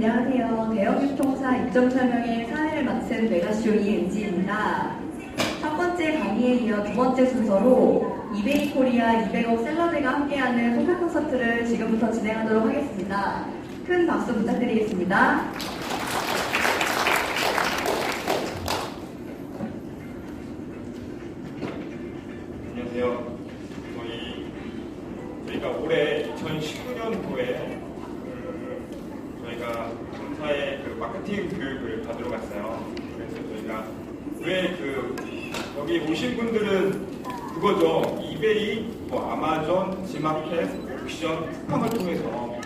안녕하세요. 대형유통사 입점 설명회 사회를 맡은 메가쇼 이은지입니다. 첫 번째 강의에 이어 두 번째 순서로 이베이 코리아 200억 샐러드가 함께하는 소개 콘서트를 지금부터 진행하도록 하겠습니다. 큰 박수 부탁드리겠습니다. 안녕하세요. 저희가 올해 2019년도에 저희가 본사의 마케팅 교육을 받으러 갔어요. 그래서 저희가 왜 여기 오신 분들은 그거죠. 이베이, 아마존, 지마켓, 옥션, 쿠팡을 통해서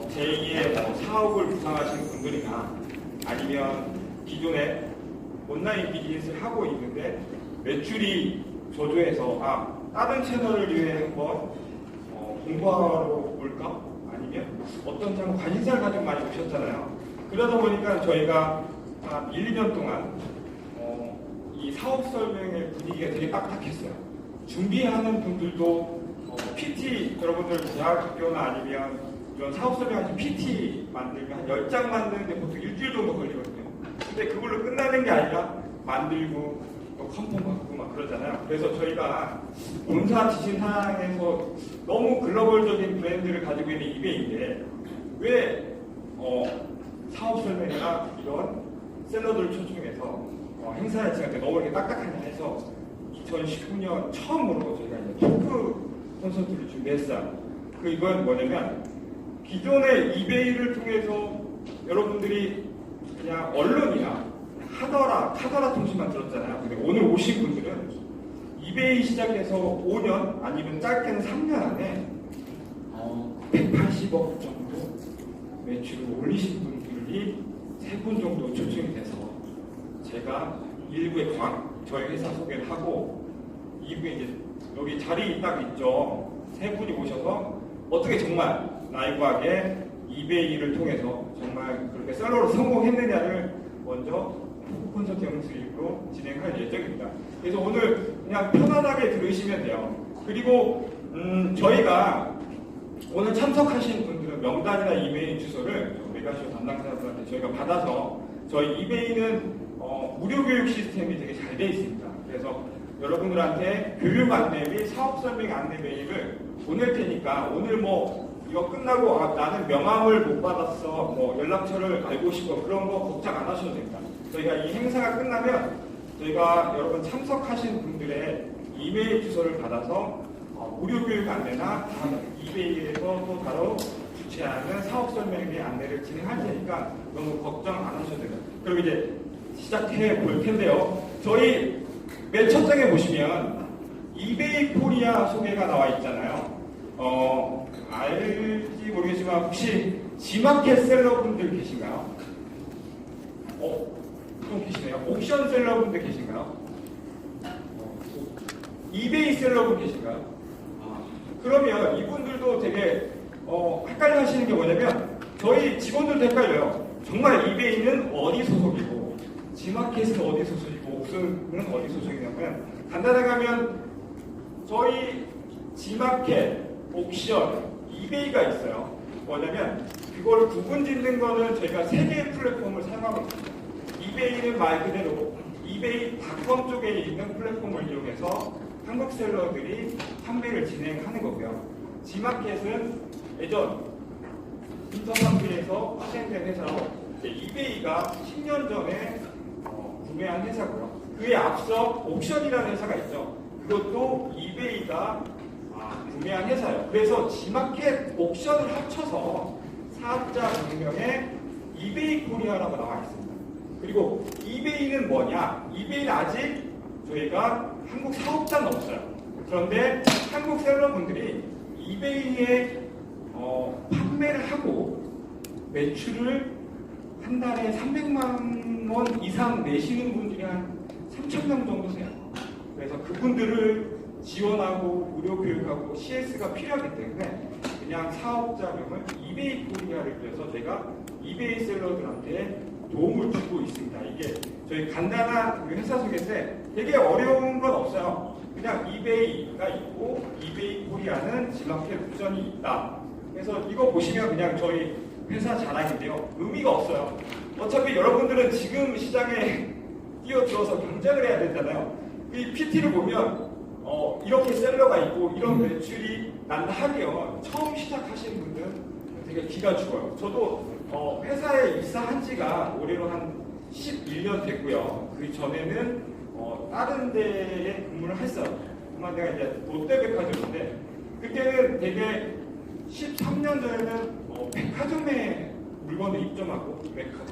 제2의 사업을 구상하시는 분들이나 아니면 기존에 온라인 비즈니스를 하고 있는데 매출이 저조해서 다른 채널을 위해 한번 공부하러 올까? 아니면 어떤 점 관심사를 가지고 많이 오셨잖아요. 그러다 보니까 저희가 한 1, 2년 동안 이 사업 설명의 분위기가 되게 빡빡했어요. 준비하는 분들도 PT, 여러분들 대학교나 아니면 이런 사업 설명하신 PT 만들면 한 10장 만드는데 보통 일주일 정도 걸리거든요. 근데 그걸로 끝나는 게 아니라 만들고 컴펌 받고 막 그러잖아요. 그래서 저희가 본사 지신 사항에서 너무 글로벌적인 브랜드를 가지고 있는 이베이인데 왜 사업 설명이나 이런 샐러드를 초청해서 행사에 지금 너무 이렇게 딱딱하냐 해서 2019년 처음으로 저희가 이제 토크 콘서트를 준비했어요. 이건 뭐냐면 기존의 이베이를 통해서 여러분들이 그냥 언론이나 카더라 통신만 들었잖아요. 근데 오늘 오신 분들은 이베이 시작해서 5년 아니면 짧게는 3년 안에 180억 정도 매출을 올리신 분들이 3분 정도 초청이 돼서 제가 1부에 저희 회사 소개를 하고 2부에 이제 여기 자리 딱 있죠. 3분이 오셔서 어떻게 정말 라이브하게 이베이를 통해서 정말 그렇게 셀러로 성공했느냐를 먼저 콘서트 형식으로 진행할 예정입니다. 그래서 오늘 그냥 편안하게 들으시면 돼요. 그리고 저희가 오늘 참석하신 분들은 명단이나 이메일 주소를 메가쇼 담당자분한테 저희가 받아서 저희 이베이는 무료 교육 시스템이 되게 잘 되어 있습니다. 그래서 여러분들한테 교육 안내 및 사업 설명 안내 메일을 보낼 테니까 오늘 이거 끝나고 나는 명함을 못 받았어, 연락처를 알고 싶어 그런 거 걱정 안 하셔도 됩니다. 저희가 이 행사가 끝나면 저희가 여러분 참석하신 분들의 이메일 주소를 받아서 무료 교육 안내나 이베이에서 또 바로 주최하는 사업 설명의 안내를 진행할 테니까 너무 걱정 안 하셔도 됩니다. 그럼 이제 시작해 볼 텐데요. 저희 맨 첫 장에 보시면 이베이 코리아 소개가 나와 있잖아요. 알지 모르겠지만 혹시 지마켓 셀러분들 계신가요? 좀 계시네요. 옥션 셀러분들 계신가요? 이베이 셀러분 계신가요? 그러면 이분들도 되게 헷갈려 하시는 게 뭐냐면 저희 직원들도 헷갈려요. 정말 이베이는 어디 소속이고 지마켓은 어디 소속이고 옥션은 어디 소속이냐면 간단하게 하면 저희 지마켓, 옥션, 이베이가 있어요. 뭐냐면 그걸 구분 짓는 거는 저희가 3개의 플랫폼을 사용하고 있습니다. 이베이는 말 그대로 이베이닷컴 쪽에 있는 플랫폼을 이용해서 한국 셀러들이 판매를 진행하는 거고요. 지마켓은 예전 인터넷에서 파생된 회사로 이베이가 10년 전에 구매한 회사고요. 그에 앞서 옥션이라는 회사가 있죠. 그것도 이베이가 구매한 회사예요. 그래서 지마켓 옥션을 합쳐서 사업자 명명에 이베이 코리아라고 나와 있습니다. 그리고 이베이는 뭐냐? 이베이는 아직 저희가 한국 사업자는 없어요. 그런데 한국 셀러분들이 이베이에 판매를 하고 매출을 한 달에 300만 원 이상 내시는 분들이 한 3,000명 정도 돼요. 그래서 그분들을 지원하고 무료 교육하고 CS가 필요하기 때문에 그냥 사업자명을 이베이 코리아를 위해서 제가 이베이 셀러들한테 도움을 주고 있습니다. 이게 저희 간단한 회사 소개인데 되게 어려운 건 없어요. 그냥 이베이가 있고 이베이 코리아는 지마켓 옵션이 있다. 그래서 이거 보시면 그냥 저희 회사 자랑인데요. 의미가 없어요. 어차피 여러분들은 지금 시장에 뛰어들어서 경쟁을 해야 되잖아요. 이 PT를 보면 이렇게 셀러가 있고 이런 매출이 난다 하면 처음 시작하시는 분들은 되게 기가 죽어요. 저도 회사에 입사한 지가 올해로 한 11년 됐고요. 그 전에는 다른 데에 근무를 했어요. 정말 내가 이제 롯데백화점인데 그때는 되게 13년 전에는 백화점에 물건을 입점하고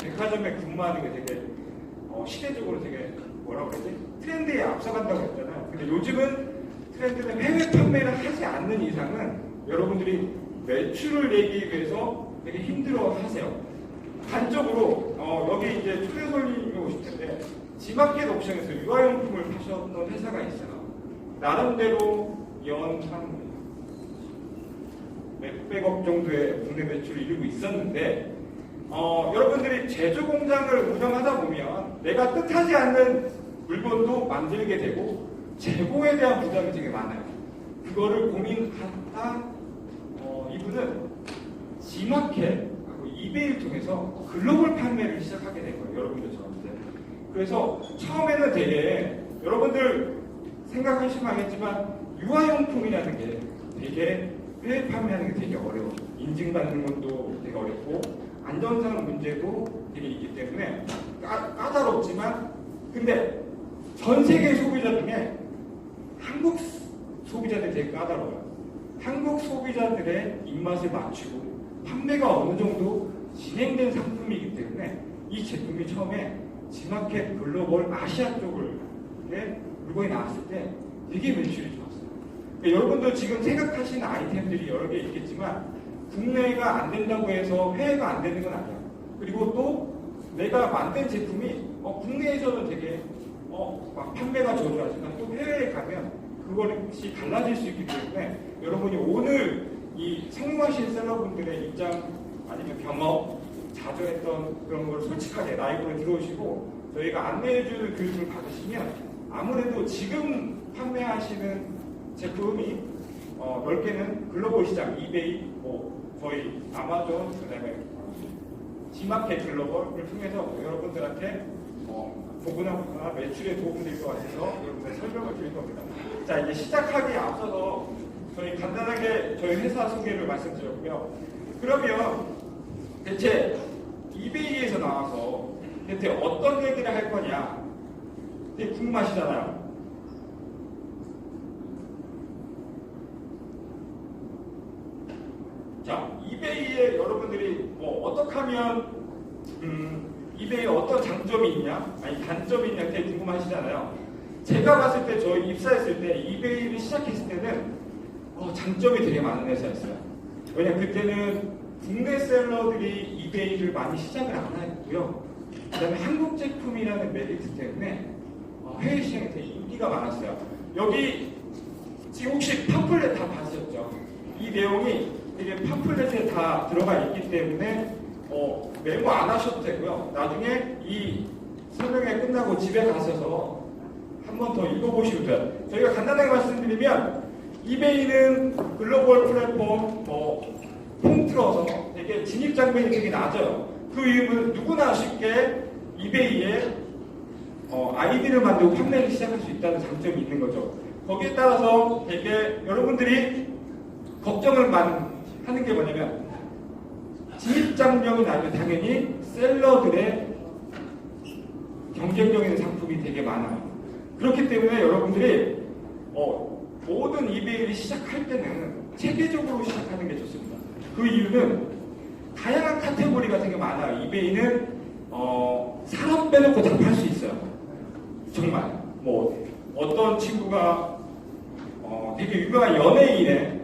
백화점에 근무하는 게 되게 시대적으로 되게 뭐라고 그러지? 트렌드에 앞서간다고 했잖아요. 근데 요즘은 트렌드는 해외 판매를 하지 않는 이상은 여러분들이 매출을 내기 위해서 되게 힘들어 하세요. 단적으로 여기 이제 초대손님이 오실 텐데 지마켓 옵션에서 유아용품을 파셨던 회사가 있어요. 나름대로 연한 몇백억 정도의 국내 매출을 이루고 있었는데 여러분들이 제조 공장을 운영하다 보면 내가 뜻하지 않는 물건도 만들게 되고 재고에 대한 부담이 되게 많아요. 그거를 고민하다 이분은 지마켓하고 이베이를 통해서 글로벌 판매를 시작하게 된 거예요. 여러분들처럼. 그래서 처음에는 되게 여러분들 생각하시면 알겠지만 유아용품이라는 게 되게 해외 판매하는 게 되게 어려워. 인증받는 것도 되게 어렵고 안전상 문제도 되게 있기 때문에 까다롭지만 근데 전 세계 소비자 중에 한국 소비자들이 되게 까다로워요. 한국 소비자들의 입맛을 맞추고 판매가 어느 정도 진행된 상품이기 때문에 이 제품이 처음에 지마켓 글로벌 아시아 쪽을 물건이 나왔을 때 되게 매출이 좋았어요. 그러니까 여러분도 지금 생각하시는 아이템들이 여러 개 있겠지만 국내가 안 된다고 해서 해외가 안 되는 건 아니야. 그리고 또 내가 만든 제품이 국내에서는 되게 막 판매가 저조하지만 또 해외에 가면 그것이 달라질 수 있기 때문에 여러분이 오늘 이 성공하신 셀러분들의 입장 아니면 경험 자주 했던 그런 걸 솔직하게 라이브로 들어오시고 저희가 안내해주는 교육을 받으시면 아무래도 지금 판매하시는 제품이 넓게는 글로벌 시장, 이베이, 저희 아마존, 그 다음에 지마켓 글로벌을 통해서 여러분들한테 보거나 매출에 도움될 것 같아서 여러분들 설명을 드릴 겁니다. 자, 이제 시작하기에 앞서서 저희 간단하게 저희 회사 소개를 말씀드렸고요. 그러면 대체 이베이에서 나와서 대체 어떤 얘기를 할 거냐 되게 궁금하시잖아요. 자, 이베이에 여러분들이 어떻게 하면 이베이에 어떤 장점이 있냐 아니 단점이 있냐 되게 궁금하시잖아요. 제가 봤을 때 저희 입사했을 때 이베이를 시작했을 때는 장점이 되게 많은 회사였어요. 왜냐면 그때는 국내 셀러들이 이베이를 많이 시작을 안 했고요. 그 다음에 한국 제품이라는 메리트 때문에 해외 시장에 되게 인기가 많았어요. 여기 지금 혹시 팜플렛 다 봤었죠? 이 내용이 되게 팜플렛에 다 들어가 있기 때문에 메모 안 하셔도 되고요. 나중에 이 설명회 끝나고 집에 가셔서 한 번 더 읽어보시면 돼요. 저희가 간단하게 말씀드리면 이베이는 글로벌 플랫폼 통틀어서 되게 진입 장벽이 되게 낮아요. 그 이유는 누구나 쉽게 이베이에 아이디를 만들고 판매를 시작할 수 있다는 장점이 있는 거죠. 거기에 따라서 되게 여러분들이 걱정을 하는 게 뭐냐면 진입 장벽이 낮으면 당연히 셀러들의 경쟁력 있는 상품이 되게 많아요. 그렇기 때문에 여러분들이 모든 이베이를 시작할 때는 체계적으로 시작하는 게 좋습니다. 그 이유는 다양한 카테고리가 되게 많아요. 이베이는 사람 빼놓고 다 팔 수 있어요. 정말 어떤 친구가 되게 유명한 연예인의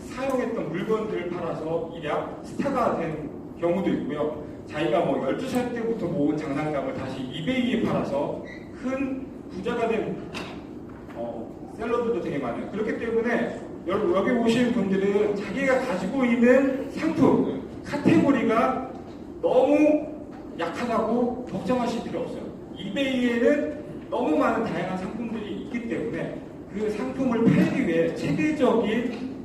사용했던 물건들을 팔아서 일약 스타가 된 경우도 있고요. 자기가 12살 때부터 모은 장난감을 다시 이베이에 팔아서 큰 부자가 된 셀러들도 되게 많아요. 그렇기 때문에 여러분 여기 오신 분들은 자기가 가지고 있는 상품, 카테고리가 너무 약하다고 걱정하실 필요 없어요. 이베이에는 너무 많은 다양한 상품들이 있기 때문에 그 상품을 팔기 위해 체계적인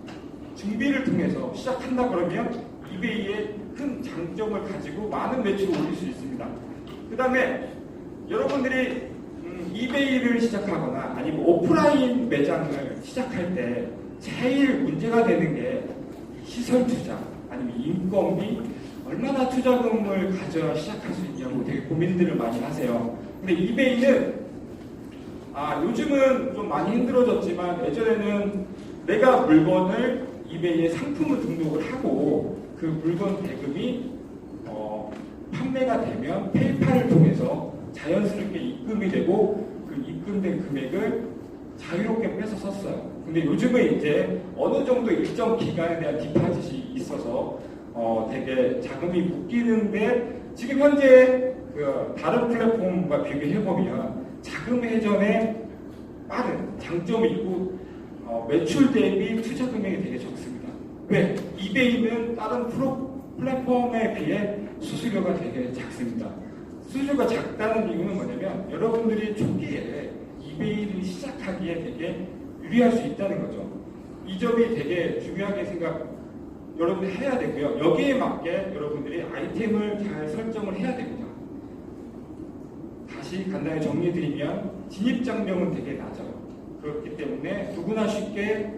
준비를 통해서 시작한다 그러면 이베이에 큰 장점을 가지고 많은 매출을 올릴 수 있습니다. 그 다음에 여러분들이 이베이를 시작하거나 아니면 오프라인 매장을 시작할 때 제일 문제가 되는 게 시설 투자 아니면 인건비 얼마나 투자금을 가져야 시작할 수 있냐고 되게 고민들을 많이 하세요. 근데 이베이는 요즘은 좀 많이 힘들어졌지만 예전에는 내가 물건을 이베이에 상품을 등록을 하고 그 물건 대금이 판매가 되면 페이팔을 통해서 자연스럽게 입금이 되고 그 입금된 금액을 자유롭게 뺏어 썼어요. 근데 요즘은 이제 어느 정도 일정 기간에 대한 디파짓이 있어서 되게 자금이 묶이는데 지금 현재 그 다른 플랫폼과 비교해보면 자금 회전에 빠른 장점이 있고 매출 대비 투자 금액이 되게 적습니다. 왜? 이베이는 다른 플랫폼에 비해 수수료가 되게 작습니다. 수수료가 작다는 이유는 뭐냐면 여러분들이 초기에 이베이를 시작하기에 되게 유리할 수 있다는 거죠. 이 점이 되게 중요하게 여러분들이 해야 되고요. 여기에 맞게 여러분들이 아이템을 잘 설정을 해야 됩니다. 다시 간단히 정리드리면 진입장벽은 되게 낮아요. 그렇기 때문에 누구나 쉽게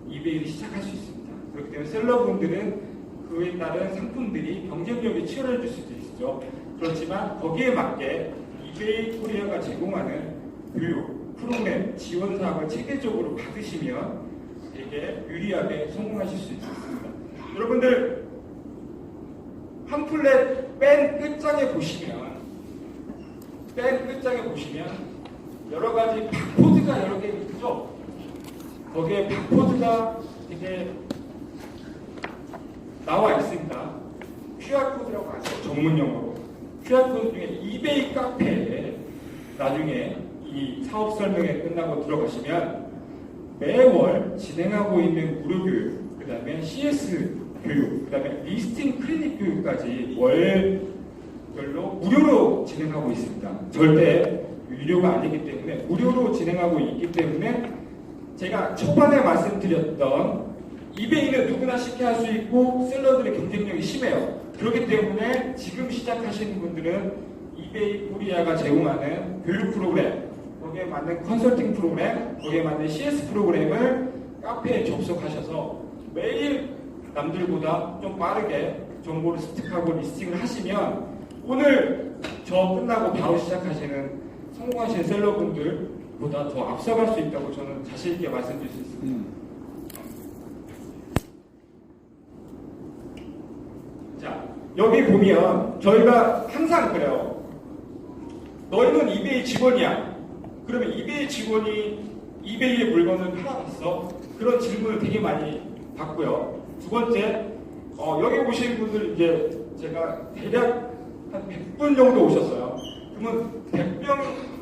이베이를 시작할 수 있습니다. 그렇기 때문에 셀러분들은 그에 따른 상품들이 경쟁력이 치열해질 수도 있죠. 그렇지만 거기에 맞게 이베이 코리아가 제공하는 교육, 프로그램, 지원 사업을 체계적으로 받으시면 되게 유리하게 성공하실 수 있습니다. 여러분들 팜플렛 맨 끝장에 보시면 여러 가지 바코드가 여러 개 있죠. 거기에 바코드가 되게 나와 있습니다. QR코드라고 하죠. 전문 용어로. QR코드 중에 이베이 카페에 나중에 이 사업 설명회 끝나고 들어가시면 매월 진행하고 있는 무료 교육, 그 다음에 CS 교육, 그 다음에 리스팅 클리닉 교육까지 월별로 무료로 진행하고 있습니다. 절대 유료가 아니기 때문에 무료로 진행하고 있기 때문에 제가 초반에 말씀드렸던 이베이는 누구나 쉽게 할 수 있고 셀러들의 경쟁력이 심해요. 그렇기 때문에 지금 시작하시는 분들은 이베이 코리아가 제공하는 교육 프로그램, 거기에 맞는 컨설팅 프로그램, 거기에 맞는 CS 프로그램을 카페에 접속하셔서 매일 남들보다 좀 빠르게 정보를 습득하고 리스팅을 하시면 오늘 저 끝나고 바로 시작하시는 성공하시는 셀러분들보다 더 앞서갈 수 있다고 저는 자신 있게 말씀드릴 수 있습니다. 자, 여기 보면 저희가 항상 그래요. 너희는 이베이 직원이야. 그러면 이베이 직원이 이베이의 물건을 팔아봤어? 그런 질문을 되게 많이 받고요. 두 번째, 여기 오신 분들 이제 제가 대략 한 100분 정도 오셨어요. 그러면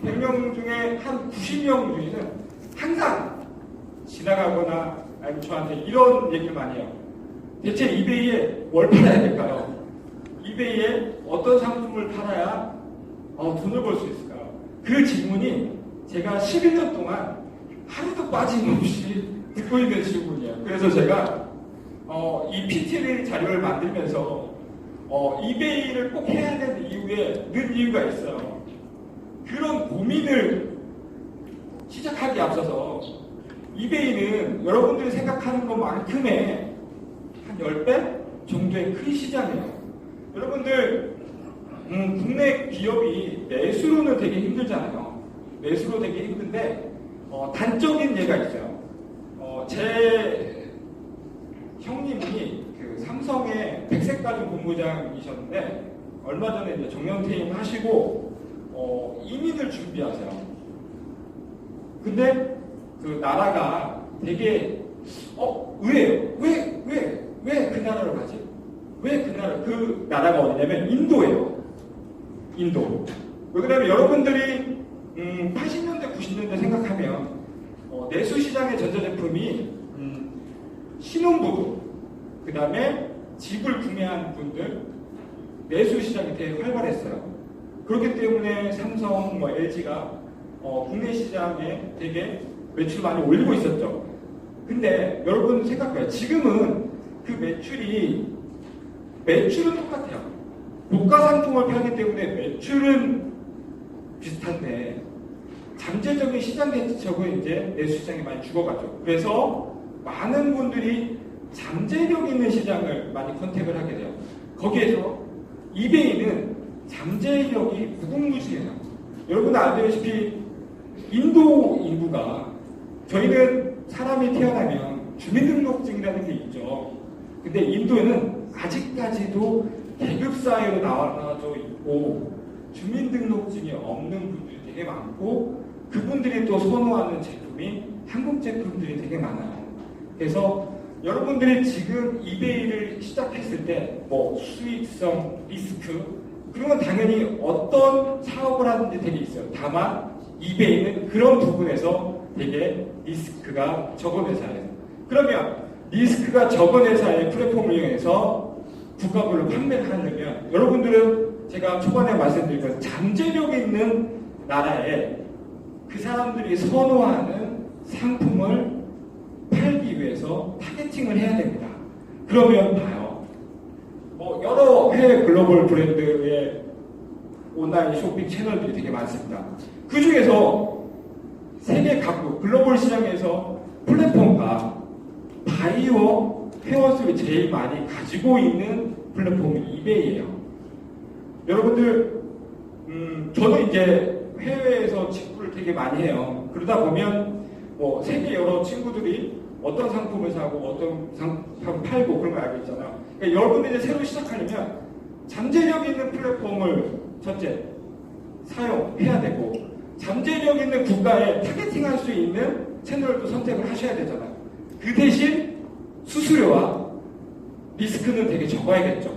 100명 중에 한 90명 중에는 항상 지나가거나 아니면 저한테 이런 얘기를 많이 해요. 대체 이베이에 뭘 팔아야 될까요? 이베이에 어떤 상품을 팔아야 돈을 벌 수 있을까요? 그 질문이 제가 11년 동안 하루도 빠짐없이 듣고 있는 질문이에요. 그래서 제가 이 PTL 자료를 만들면서 이베이를 꼭 해야 되는 넣은 이유가 있어요. 그런 고민을 시작하기 앞서서 이베이는 여러분들이 생각하는 것만큼의 한 10배 정도의 큰 시장이에요. 여러분들 국내 기업이 매수로는 되게 힘들잖아요. 매수로 되게 힘든데 단적인 예가 있어요. 제 형님이 그 삼성의 백색가죽 본부장이셨는데 얼마 전에 이제 정년퇴임 하시고 이민을 준비하세요. 근데 그 나라가 되게 의외예요. 왜 그 나라로 가지? 그 나라가 어디냐면 인도예요. 인도. 왜 그러냐면 여러분들이 80년대 90년대 생각하면 내수시장의 전자제품이 신혼부부, 그 다음에 집을 구매한 분들 내수시장이 되게 활발했어요. 그렇기 때문에 삼성, LG가 국내 시장에 되게 매출 많이 올리고 있었죠. 근데 여러분 생각해요. 지금은 그 매출이 매출은 똑같아요. 고가 상품을 팔기 때문에 매출은 비슷한데 잠재적인 시장 대처는 이제 내수시장이 많이 죽어가죠. 그래서 많은 분들이 잠재력 있는 시장을 많이 컨택을 하게 돼요. 거기에서 이베이는 잠재력이 무궁무진해요. 여러분 알다시피 인도 인구가 저희는 사람이 태어나면 주민등록증이라는 게 있죠. 근데 인도는 아직까지도 계급사회로 나와져 있고 주민등록증이 없는 분들이 되게 많고 그분들이 또 선호하는 제품이 한국 제품들이 되게 많아요. 그래서 여러분들이 지금 이베이를 시작했을 때 뭐 수익성, 리스크 그런 건 당연히 어떤 사업을 하는지 되게 있어요. 다만 이베이는 그런 부분에서 되게 리스크가 적은 회사예요. 그러면 리스크가 적은 회사의 플랫폼을 이용해서 국가별로 판매를 하려면 여러분들은 제가 초반에 말씀드린 것 잠재력 있는 나라에 그 사람들이 선호하는 상품을 팔기 위해서 타겟팅을 해야 됩니다. 그러면 봐요. 여러 해외 글로벌 브랜드의 온라인 쇼핑 채널들이 되게 많습니다. 그 중에서 세계 각국 글로벌 시장에서 플랫폼과 바이오 회원수를 제일 많이 가지고 있는 플랫폼이 이베이예요. 여러분들, 저도 이제 해외에서 직구를 되게 많이 해요. 그러다 보면 세계 여러 친구들이 어떤 상품을 사고 어떤 상품 팔고 그런 걸 알고 있잖아요. 그러니까 여러분들이 이제 새로 시작하려면 잠재력 있는 플랫폼을 첫째 사용해야 되고 잠재력 있는 국가에 타겟팅할 수 있는 채널도 선택을 하셔야 되잖아요. 그 대신 수수료와 리스크는 되게 적어야겠죠.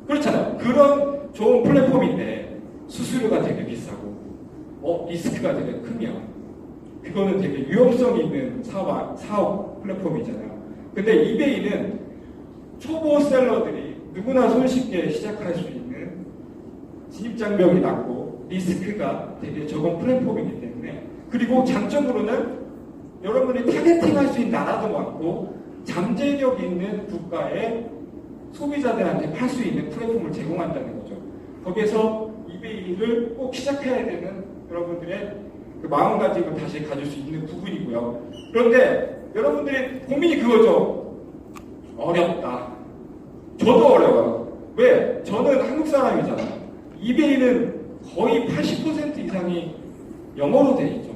그렇잖아요. 그런 좋은 플랫폼인데 수수료가 되게 비싸고 리스크가 되게 크면 그거는 되게 위험성 있는 사업 플랫폼이잖아요. 근데 이베이는 초보 셀러들이 누구나 손쉽게 시작할 수 있는 진입장벽이 낮고 리스크가 되게 적은 플랫폼이기 때문에 그리고 장점으로는 여러분이 타겟팅할 수 있는 나라도 많고 잠재력 있는 국가의 소비자들한테 팔 수 있는 플랫폼을 제공한다는 거죠. 거기에서 이베이를 꼭 시작해야 되는 여러분들의 그 마음가짐을 다시 가질 수 있는 부분이고요. 그런데 여러분들의 고민이 그거죠. 어렵다. 저도 어려워요. 왜? 저는 한국 사람이잖아요. 이베이는 거의 80% 이상이 영어로 되어 있죠.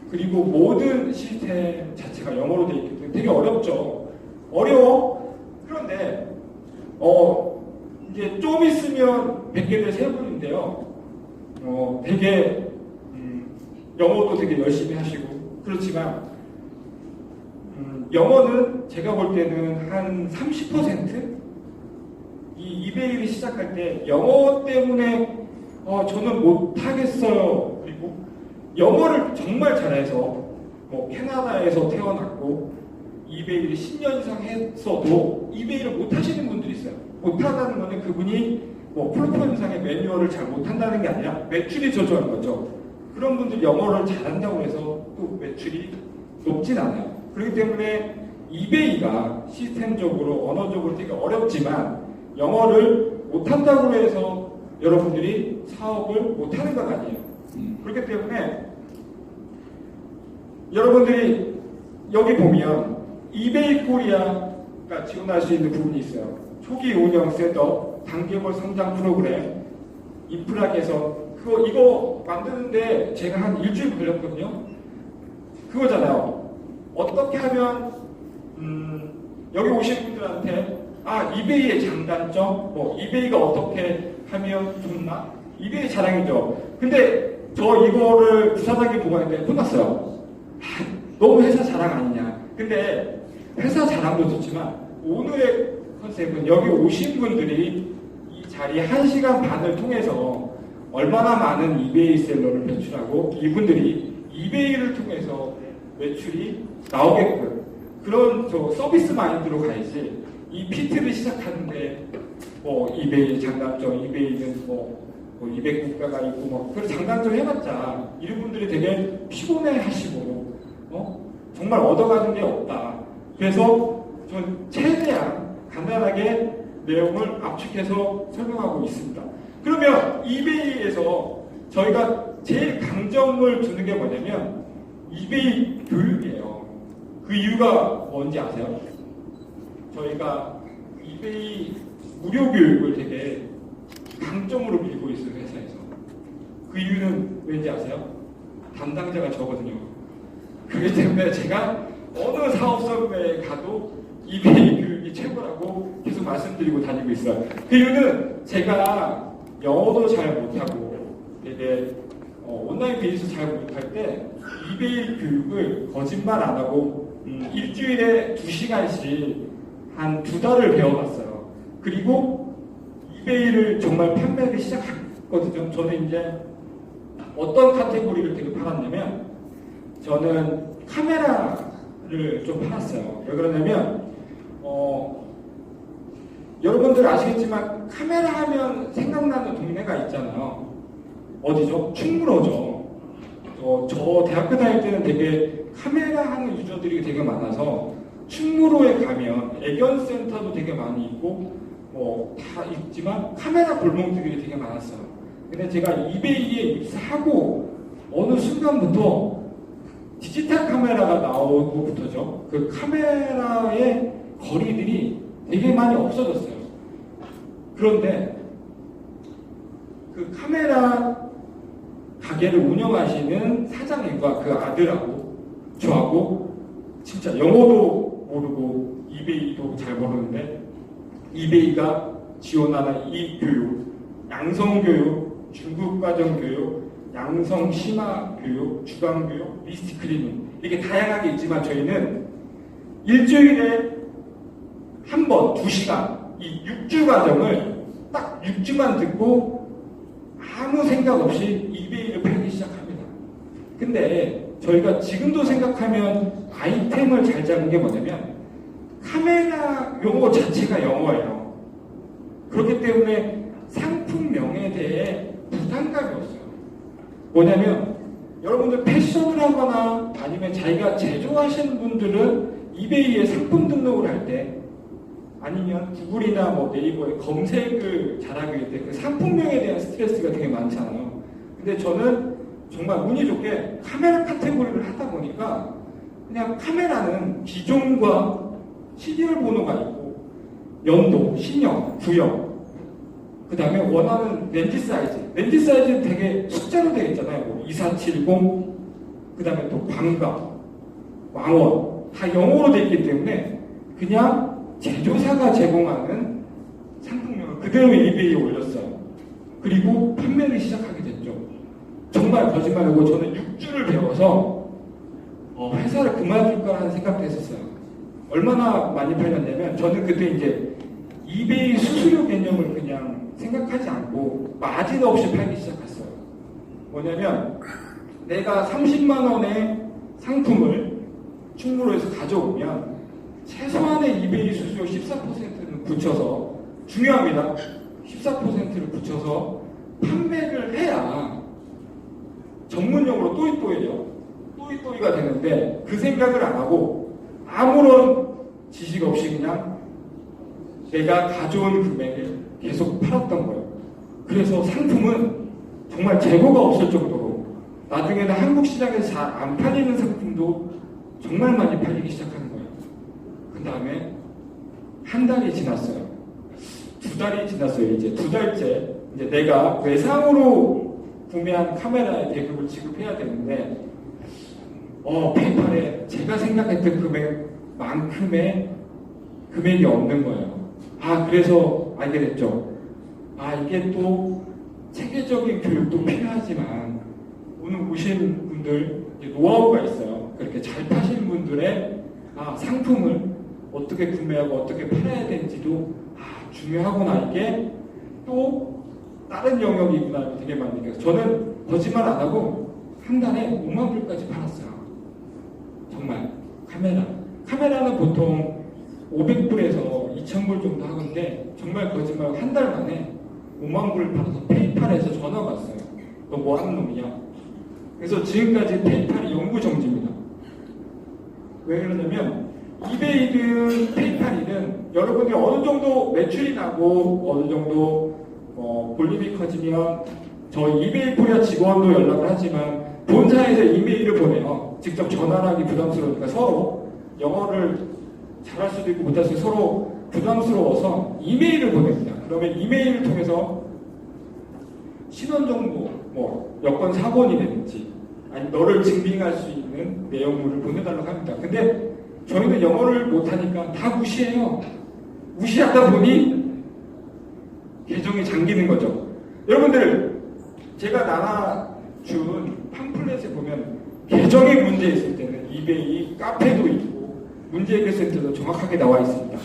그리고 모든 시스템 자체가 영어로 되어 있기 때문에 되게 어렵죠. 어려워. 그런데 이제 좀 있으면 100개를 세분인데요. 되게 영어도 되게 열심히 하시고 그렇지만 영어는 제가 볼 때는 한 30%? 이 이베이를 시작할 때 영어 때문에 저는 못하겠어요. 그리고 영어를 정말 잘해서 캐나다에서 태어났고 이베이를 10년 이상 했어도 이베이를 못하시는 분들이 있어요. 못하다는 거는 그분이 플랫폼상의 매뉴얼을 잘 못한다는 게 아니라 매출이 저조한 거죠. 그런 분들 영어를 잘한다고 해서 또 매출이 높진 않아요. 그렇기 때문에 이베이가 시스템적으로 언어적으로 되게 어렵지만 영어를 못한다고 해서 여러분들이 사업을 못하는 건 아니에요. 그렇기 때문에 여러분들이 여기 보면 이베이 코리아가 지원할 수 있는 부분이 있어요. 초기 운영 셋업, 단계별 성장 프로그램, 인프라 개선 이거 만드는데 제가 한 일주일 걸렸거든요. 그거잖아요. 어떻게 하면 여기 오신 분들한테 이베이의 장단점, 이베이가 어떻게 하면 좋나? 이베이 자랑이죠. 근데 저 이거를 부사장님 보고 하는데 혼났어요. 너무 회사 자랑 아니냐. 근데 회사 자랑도 좋지만 오늘의 컨셉은 여기 오신 분들이 이 자리 1시간 반을 통해서 얼마나 많은 이베이 셀러를 배출하고 이분들이 이베이를 통해서 매출이 나오게끔 그런 서비스 마인드로 가야지 이 피트를 시작하는데 이베이 장단점, 이베이는 200국가가 있고 그런 장단점 해봤자 이런 분들이 되게 피곤해 하시고 정말 얻어가는 게 없다. 그래서 전 최대한 간단하게 내용을 압축해서 설명하고 있습니다. 그러면 이베이에서 저희가 제일 강점을 두는 게 뭐냐면 이베이 교육이에요. 그 이유가 뭔지 아세요? 저희가 이베이 무료 교육을 되게 강점으로 밀고 있어요, 회사에서. 그 이유는 왠지 아세요? 담당자가 저거든요. 그렇기 때문에 제가 어느 사업성에 가도 이베이 교육이 최고라고 계속 말씀드리고 다니고 있어요. 그 이유는 제가 영어도 잘 못하고 되게 온라인 비즈니스 잘 못할 때 이베이 교육을 거짓말 안 하고 일주일에 2시간씩 한 2달을 배워봤어요. 그리고 이베이를 정말 판매를 시작했거든요. 저는 이제 어떤 카테고리를 되게 팔았냐면 저는 카메라를 좀 팔았어요. 왜 그러냐면 여러분들 아시겠지만 카메라 하면 생각나는 동네가 있잖아요. 어디죠? 충무로죠. 저 대학교 다닐 때는 되게 카메라 하는 유저들이 되게 많아서 충무로에 가면 애견센터도 되게 많이 있고 다 있지만 카메라 골목들이 되게 많았어요. 근데 제가 이베이에 입사하고 어느 순간부터 디지털 카메라가 나오고부터죠. 그 카메라의 거리들이 되게 많이 없어졌어요. 그런데 그 카메라 가게를 운영하시는 사장님과 그 아들하고 저하고 진짜 영어도 모르고 이베이도 잘 모르는데 이베이가 지원하는 이 교육, 양성교육, 중국과정교육, 양성심화교육, 주간교육, 리스트 클리닝 이렇게 다양하게 있지만 저희는 일주일에 한 번 2시간 이 6주 과정을 딱 6주만 듣고 아무 생각 없이 이베이를 팔기 시작합니다. 근데 저희가 지금도 생각하면 아이템을 잘 잡은 게 뭐냐면 카메라 용어 자체가 영어예요. 그렇기 때문에 상품명에 대해 부담감이 없어요. 뭐냐면 여러분들 패션을 하거나 아니면 자기가 제조하시는 분들은 이베이에 상품 등록을 할 때 아니면 구글이나 네이버에 검색을 잘하게 될 때 그 상품명에 대한 스트레스가 되게 많잖아요. 근데 저는 정말 운이 좋게 카메라 카테고리를 하다 보니까 그냥 카메라는 기종과 시리얼 번호가 있고 연도, 신형, 구형 그 다음에 원하는 렌즈 사이즈는 되게 숫자로 되어 있잖아요. 뭐 2470, 그 다음에 또 광각, 왕원 다 영어로 되어 있기 때문에 그냥 제조사가 제공하는 상품명을 그대로 이베이에 올렸어요. 그리고 판매를 시작하게 됐죠. 정말 거짓말이고 저는 6주를 배워서 회사를 그만둘까 하는 생각도 했었어요. 얼마나 많이 팔렸냐면 저는 그때 이제 이베이 수수료 개념을 그냥 생각하지 않고 마진 없이 팔기 시작했어요. 뭐냐면 내가 30만 원의 상품을 충무로에서 가져오면 최소한의 이베이 수수료 14%는 붙여서 중요합니다. 14%를 붙여서 판매를 해야 전문용어로 또이또이가 되는데 그 생각을 안 하고 아무런 지식 없이 그냥 내가 가져온 금액을 계속 팔았던 거예요. 그래서 상품은 정말 재고가 없을 정도로 나중에는 한국 시장에서 잘 안 팔리는 상품도 정말 많이 팔리기 시작하는 거예요. 그 다음에 한 달이 지났어요. 2달이 지났어요. 이제 2달째 이제 내가 외상으로 구매한 카메라에 대금을 지급해야 되는데 페이팔에 제가 생각했던 금액만큼의 금액이 없는 거예요. 그래서 알게 됐죠. 이게 또 체계적인 교육도 필요하지만 오늘 오신 분들 노하우가 있어요. 그렇게 잘 파시는 분들의 상품을 어떻게 구매하고 어떻게 팔아야 되는지도 중요하구나. 이게 또 다른 영역이구나 되게 많이 느껴서 저는 거짓말 안 하고 한 달에 5만 불까지 팔았어요. 정말 카메라는 보통 500불에서 2,000불 정도 하는데 정말 거짓말 한 달 만에 5만 불을 팔아서 페이팔에서 전화가 왔어요. 너 뭐 하는 놈이냐? 그래서 지금까지 페이팔이 영구정지입니다. 왜 그러냐면 이베이든 페이팔이든 여러분들이 어느 정도 매출이 나고 어느 정도 볼륨이 커지면 저 이베이 코리아 직원도 연락을 하지만 본사에서 이메일을 보내요. 직접 전화를 하기 부담스러우니까 서로 영어를 잘할 수도 있고 못할 수도 있고 서로 부담스러워서 이메일을 보냅니다. 그러면 이메일을 통해서 신원정보, 여권 사본이라든지 아니 너를 증빙할 수 있는 내용물을 보내달라고 합니다. 근데 저희는 영어를 못하니까 다 무시해요. 무시하다 보니 계정이 잠기는 거죠. 여러분들 제가 나눠준 팜플렛에 보면 계정에 문제 있을 때는 이베이 카페도 있고 문제해결 센터도 정확하게 나와 있습니다.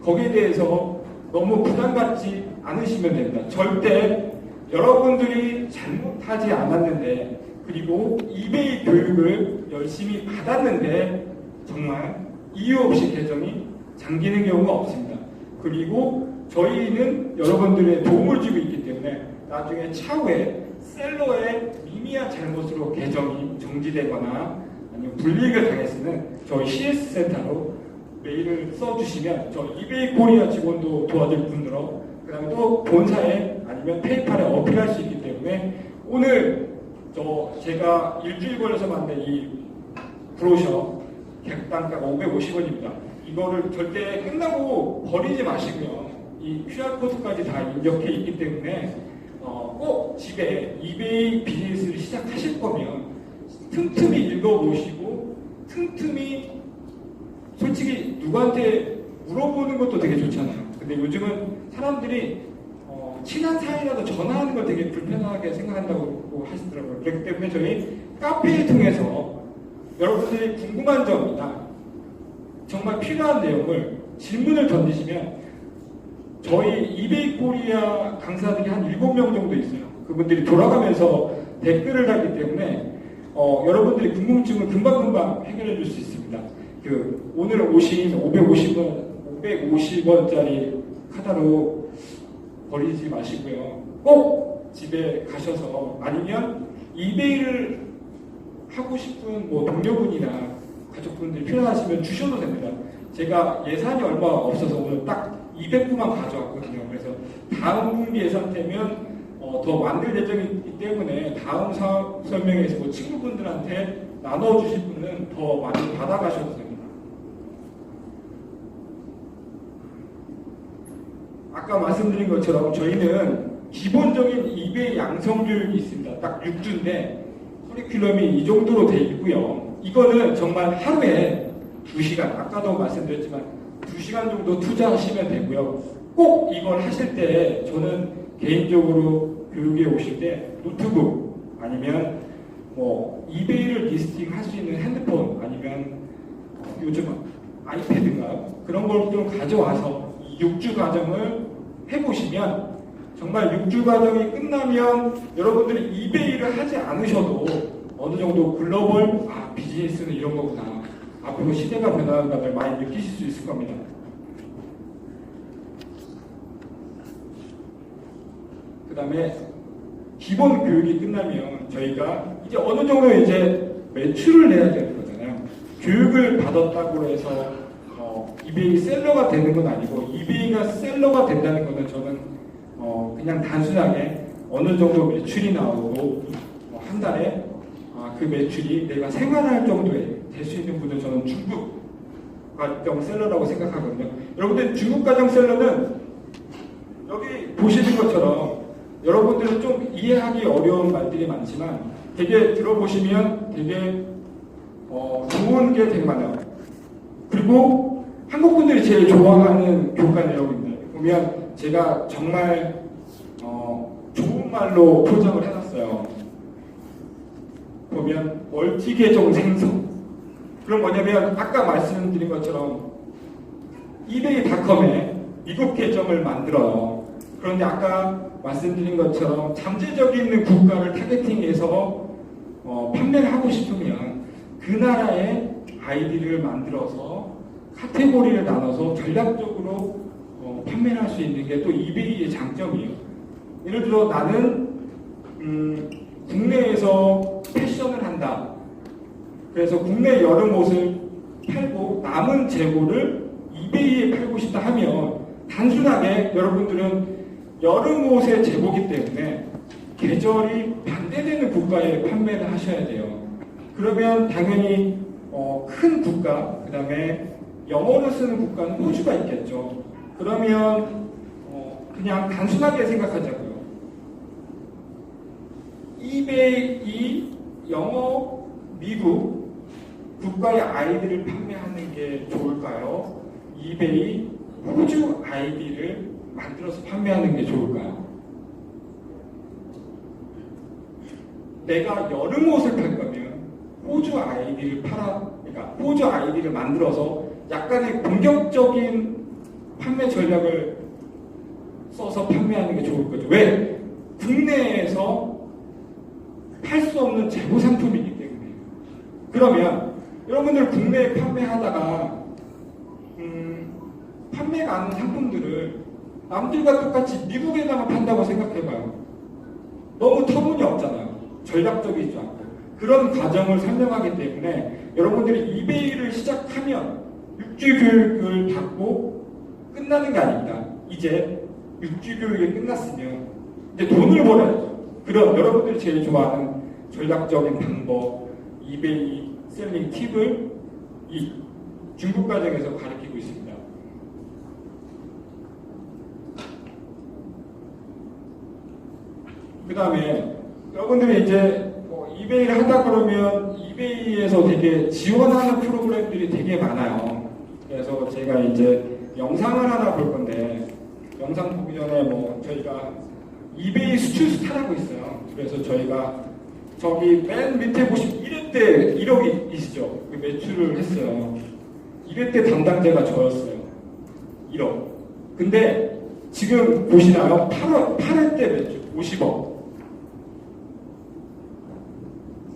거기에 대해서 너무 부담 갖지 않으시면 됩니다. 절대 여러분들이 잘못하지 않았는데 그리고 이베이 교육을 열심히 받았는데 정말 이유 없이 계정이 잠기는 경우가 없습니다. 그리고 저희는 여러분들의 도움을 주고 있기 때문에 나중에 차후에 셀러의 미미한 잘못으로 계정이 정지되거나 아니면 불이익을 당했으면 저희 CS 센터로 메일을 써주시면 저 이베이 코리아 직원도 도와줄 뿐더러 그 다음에 또 본사에 아니면 페이팔에 어필할 수 있기 때문에 오늘 제가 일주일 걸려서 만든 이 브로셔 객단가가 550원입니다. 이거를 절대 끝나고 버리지 마시고요. 이 QR코드까지 다 입력해 있기 때문에 꼭 집에 이베이 비즈니스를 시작하실 거면 틈틈이 읽어보시고 틈틈이 솔직히 누구한테 물어보는 것도 되게 좋잖아요. 근데 요즘은 사람들이 친한 사이라도 전화하는 걸 되게 불편하게 생각한다고 하시더라고요. 그렇기 때문에 저희 카페를 통해서 여러분들이 궁금한 점이나 정말 필요한 내용을 질문을 던지시면 저희 이베이 코리아 강사들이 한 7명 정도 있어요. 그분들이 돌아가면서 댓글을 달기 때문에 여러분들이 궁금증을 금방금방 해결해 줄 수 있습니다. 오늘 오신 550원짜리 카타로 버리지 마시고요. 꼭 집에 가셔서 아니면 이베이를 하고 싶은 동료분이나 가족분들이 필요하시면 주셔도 됩니다. 제가 예산이 얼마 없어서 오늘 딱 200부만 가져왔거든요. 그래서 다음 분기 예산 되면 더 만들 예정이기 때문에 다음 사업 설명회에서 친구분들한테 나눠주실 분은 더 많이 받아가셔도 됩니다. 아까 말씀드린 것처럼 저희는 기본적인 이베이 양성 교육이 있습니다. 딱 6주인데 커리큘럼이 이 정도로 돼 있고요. 이거는 정말 하루에 2시간, 아까도 말씀드렸지만 2시간 정도 투자하시면 되고요. 꼭 이걸 하실 때 저는 개인적으로 교육에 오실 때 노트북 아니면 이베이를 리스팅 할 수 있는 핸드폰 아니면 요즘 아이패드인가요? 그런 걸 좀 가져와서 6주 과정을 해보시면 정말 6주 과정이 끝나면 여러분들이 이베이를 하지 않으셔도 어느 정도 글로벌 비즈니스는 이런 거구나. 앞으로 시대가 변하는 걸 많이 느끼실 수 있을 겁니다. 그 다음에 기본 교육이 끝나면 저희가 이제 어느 정도 이제 매출을 내야 되는 거잖아요. 교육을 받았다고 해서 이베이 셀러가 되는 건 아니고 이베이가 셀러가 된다는 거는 저는 그냥 단순하게 어느 정도 매출이 나오고 한 달에 그 매출이 내가 생활할 정도에 될 수 있는 분을 저는 중급 가정 셀러라고 생각하거든요. 여러분들 중급 가정 셀러는 여기 보시는 것처럼 여러분들은 좀 이해하기 어려운 말들이 많지만 되게 들어보시면 되게 좋은 게 되게 많아요. 그리고 한국 분들이 제일 좋아하는 교과 내용입니다. 보면 제가 정말 좋은 말로 포장을 해놨어요. 보면 멀티 계정 생성. 그럼 뭐냐면 아까 말씀드린 것처럼 이베이닷컴에 미국 계정을 만들어요. 그런데 아까 말씀드린 것처럼 잠재적인 국가를 타겟팅해서 판매를 하고 싶으면 그 나라의 아이디를 만들어서 카테고리를 나눠서 전략적으로 판매를 할 수 있는 게 또 이베이의 장점이에요. 예를 들어 나는 국내에서 패션을 한다. 그래서 국내 여름 옷을 팔고 남은 재고를 이베이에 팔고 싶다 하면 단순하게 여러분들은 여름 옷의 재고기 때문에 계절이 반대되는 국가에 판매를 하셔야 돼요. 그러면 당연히 큰 국가, 그 다음에 영어를 쓰는 국가는 호주가 있겠죠. 그러면 그냥 단순하게 생각하자고요. 이베이 영어 미국 국가의 아이디를 판매하는 게 좋을까요? 이베이 호주 아이디를 만들어서 판매하는 게 좋을까요? 내가 여름 옷을 팔 거면 호주 아이디를 그러니까 호주 아이디를 만들어서 약간의 공격적인 판매 전략을 써서 판매하는 게 좋을 거죠. 왜? 국내에서 팔 수 없는 재고 상품이기 때문에. 그러면 여러분들 국내에 판매하다가 판매가 안 하는 상품들을 남들과 똑같이 미국에다가 판다고 생각해봐요. 너무 터무니없잖아요. 전략적이지 않고. 그런 과정을 설명하기 때문에 여러분들이 이베이를 시작하면 6주 교육을 받고 끝나는 게 아닙니다. 이제 6주 교육이 끝났으면 이제 돈을 벌어야죠. 그럼 여러분들이 제일 좋아하는 전략적인 방법, 이베이 셀링 팁을 이 중국 과정에서 가르치고 있습니다. 그 다음에 여러분들이 이제 이베이를 하다 그러면 이베이에서 되게 지원하는 프로그램들이 되게 많아요. 그래서 제가 이제 영상을 하나 볼 건데 영상 보기 전에 저희가 이베이 수출 스타라고 있어요. 그래서 저희가 저기 맨 밑에 보시면 1회 때 1억이시죠? 그 매출을 했어요. 1회 때 담당자가 저였어요. 1억. 근데 지금 보시나요? 8회 때 매출 50억.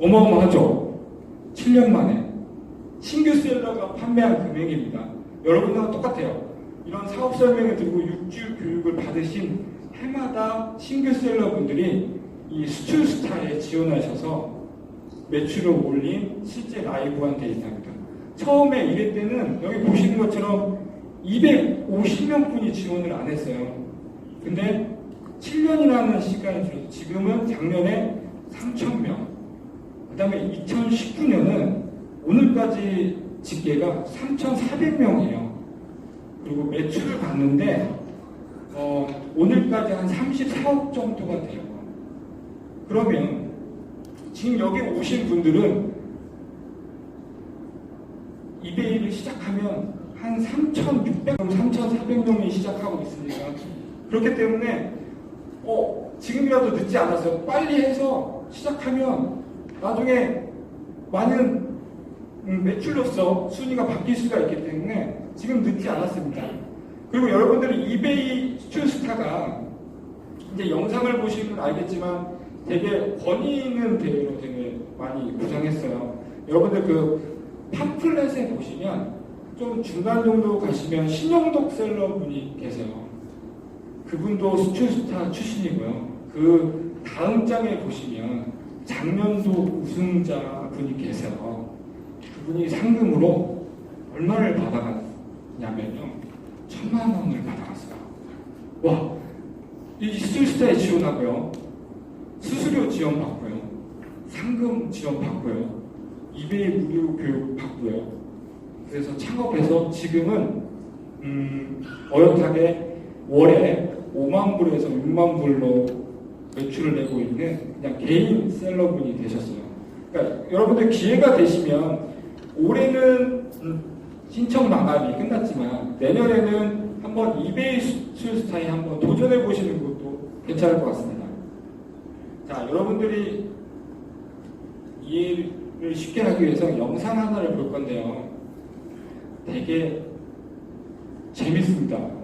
어마어마하죠? 7년 만에. 신규 셀러가 판매한 금액입니다. 여러분과 똑같아요. 이런 사업 설명을 들고 6주 교육을 받으신 해마다 신규 셀러분들이 이 수출 스타에 지원하셔서 매출을 올린 실제 라이브한 데이터입니다. 처음에 이럴 때는 여기 보시는 것처럼 250명 분이 지원을 안 했어요. 근데 7년이라는 시간이 들어서 지금은 작년에 3,000명. 그 다음에 2019년은 오늘까지 집계가 3,400명이에요. 그리고 매출을 봤는데 오늘까지 한 34억 정도가 돼요. 그러면 지금 여기 오신 분들은 이베이를 시작하면 한 3,600명, 3,400명이 시작하고 있으니까 그렇기 때문에 지금이라도 늦지 않았어요. 빨리 해서 시작하면 나중에 많은 매출로서 순위가 바뀔 수가 있기 때문에 지금 늦지 않았습니다. 그리고 여러분들이 이베이 수출 스타가 이제 영상을 보시면 알겠지만 되게 권위 있는 대회로 되게 많이 구성했어요. 여러분들 그 팜플렛에 보시면 좀 중간 정도 가시면 신영덕 셀러분이 계세요. 그분도 수출 스타 출신이고요. 그 다음 장에 보시면 작년도 우승자 분이 계세요. 그분이 상금으로 얼마를 받아갔냐면요. 1,000만 원을 받아갔어요. 와, 이 수출스타에 지원하고요. 수수료 지원받고요. 상금 지원받고요. 이베이 무료 교육 받고요. 그래서 창업해서 지금은 어엿하게 월에 5만 불에서 6만 불로 매출을 내고 있는 그냥 개인 셀러분이 되셨어요. 그러니까 여러분들 기회가 되시면 올해는 신청 마감이 끝났지만 내년에는 한번 이베이 수출스타에 한번 도전해 보시는 것도 괜찮을 것 같습니다. 자, 여러분들이 이해를 쉽게 하기 위해서 영상 하나를 볼 건데요. 되게 재밌습니다.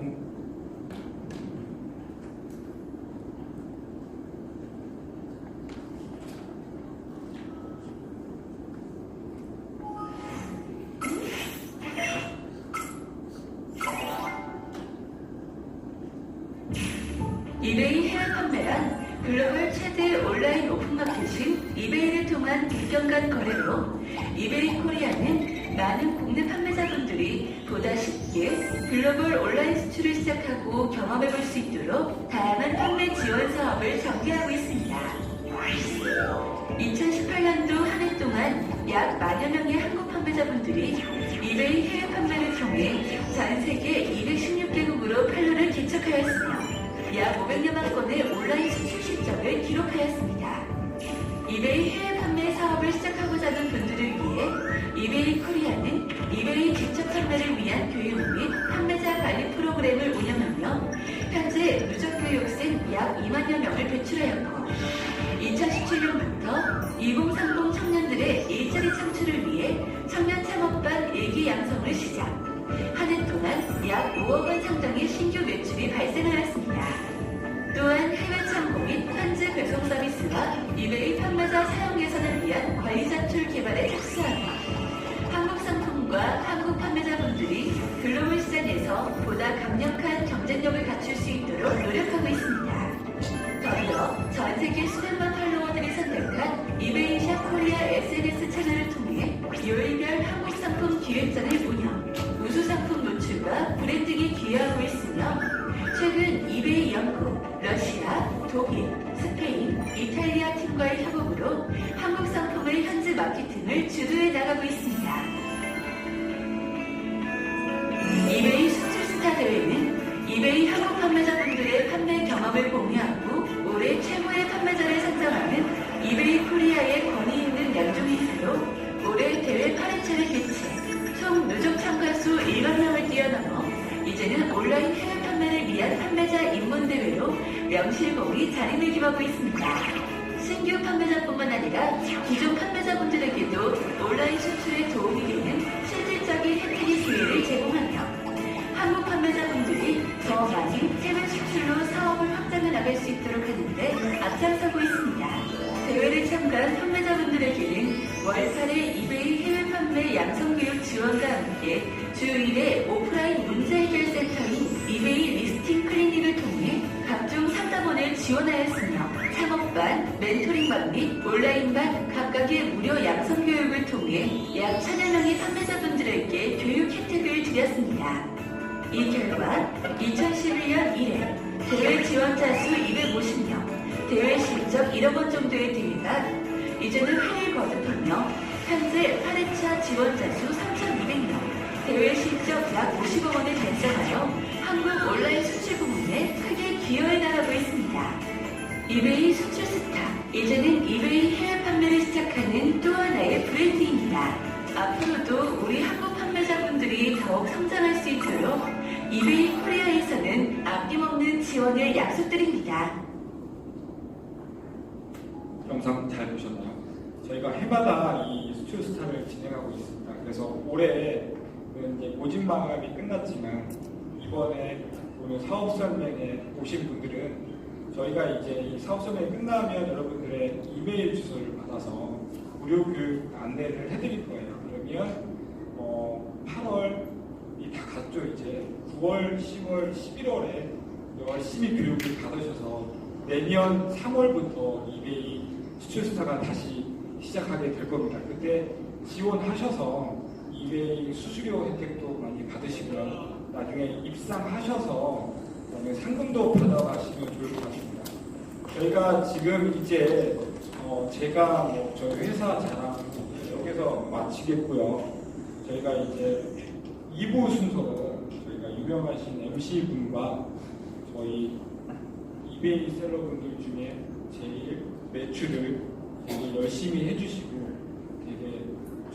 이베이 해외 판매란 글로벌 최대 온라인 오픈마켓인 이베이를 통한 1년간 거래로 이베이 코리아는 많은 국내 판매자분들이 보다 쉽게 글로벌 온라인 수출을 시작하고 경험해볼 수 있도록 다양한 판매 지원 사업을 전개하고 있습니다. 2018년도 한 해 동안 약 10,000여 명의 한국 판매자분들이 이베이 해외 판매를 통해 전 세계 216개국으로 판로를 개척하였으며 약 500여만 건의 온라인 수출 실적을 기록하였습니다. 이베이 해외 판매 사업을 시작하고자 하는 분들을 위해 이베이 코리아는 이베이 직접 판매를 위한 교육 및 판매자 관리 프로그램을 운영하며 현재 누적 교육생 약 20,000여 명을 배출하였고 2017년부터 2030 청년들의 일자리 창출을 위해 청년 창업반 일기 양성을 시작. 한 해 동안 약 5억 원 상당의 신규 매출이 발생하였습니다. 또한 해외 창고 및 현지 배송 서비스와 이베이 판매자 사용 개선을 위한 관리 자출 개발에 착수하며 한국 상품과 한국 판매자분들이 글로벌 시장에서 보다 강력한 경쟁력을 갖출 수 있도록 노력하고 있습니다. 더불어 전 세계 수백만 팔로워들이 선택한 이베이샵 코리아 SNS 채널을 통해 요일별 한국 상품 기획전을 운영, 우수 상품 노출과 브랜딩에 기여하고 있으며 최근 이베이 영국, 러시아, 독일, 스페인, 이탈리아 팀과의 협업으로 한국 상품의 현지 마케팅을 주도해 나가고 있습니다. 이베이 수출 스타 대회는 이베이 한국 판매자분들의 판매 경험을 공유하고 올해 최고의 판매자를 선정하는 이베이 코리아의 권위 있는 양종 행사로 올해 대회 8회차를 개최, 총 누적 참가수 1만 명을 뛰어넘어 이제는 온라인 해외 판매를 위한 판매자 입문 대회로 명실공히 자리매김하고 있습니다. 신규 판매자뿐만 아니라 기존 판매자분들에게도 온라인 수출에 도움이 되는 실질적인 혜택의 기회를 제공하며 한국 판매자분들이 더 많이 해외 수출로 사업을 확장해 나갈 수 있도록 하는데 앞장서고 있습니다. 대회를 참가한 판매자분들에게는 월 8회 이베이 해외 판매 양성교육 지원과 함께 주 1회 오프라인 문제해결센터인 이베이 리스팅 클리닉을 통해 각종 상담원을 지원하였으며 창업반, 멘토링반 및 온라인반 각각의 무료 양성교육을 통해 약 1,000여 명의 판매자분들에게 교육 혜택을 드렸습니다. 이 결과 2011년 1회 대회 지원자 수 250명, 대회 실적 1억 원 정도의 대회가 이제는 회를 거듭하며 현재 8회차 지원자 수 3,200명, 대회 실적 약 50억 원을 달성하여 한국 온라인 수출 부문에 크게 기여해 나가고 있습니다. 이베이 수출 스타, 이제는 이베이 해외 판매를 시작하는 또 하나의 브랜드입니다. 앞으로도 우리 한국 판매자분들이 더욱 성장할 수 있도록 이베이 코리아에서는 아낌없는 지원을 약속드립니다. 영상 잘 보셨나요? 저희가 해마다 이 수출 스타를 진행하고 있습니다. 그래서 올해는 이제 모집 마감이 끝났지만 이번에 오늘 사업설명에 오신 분들은 저희가 이제 이 사업설명이 끝나면 여러분들의 이메일 주소를 받아서 무료 교육 안내를 해드릴 거예요. 그러면 8월이 다 갔죠. 이제 9월, 10월, 11월에 열심히 교육을 받으셔서 내년 3월부터 이베이 수출스타가 다시 시작하게 될 겁니다. 그때 지원하셔서 이베이 수수료 혜택도 많이 받으시고요. 나중에 입상하셔서 상금도 받아가시면 좋을 것 같습니다. 저희가 지금 이제 제가 저희 회사 자랑 여기서 마치겠고요. 저희가 이제 2부 순서로 저희가 유명하신 MC분과 저희 이베이 셀러분들 중에 제일 매출을 되게 열심히 해주시고 되게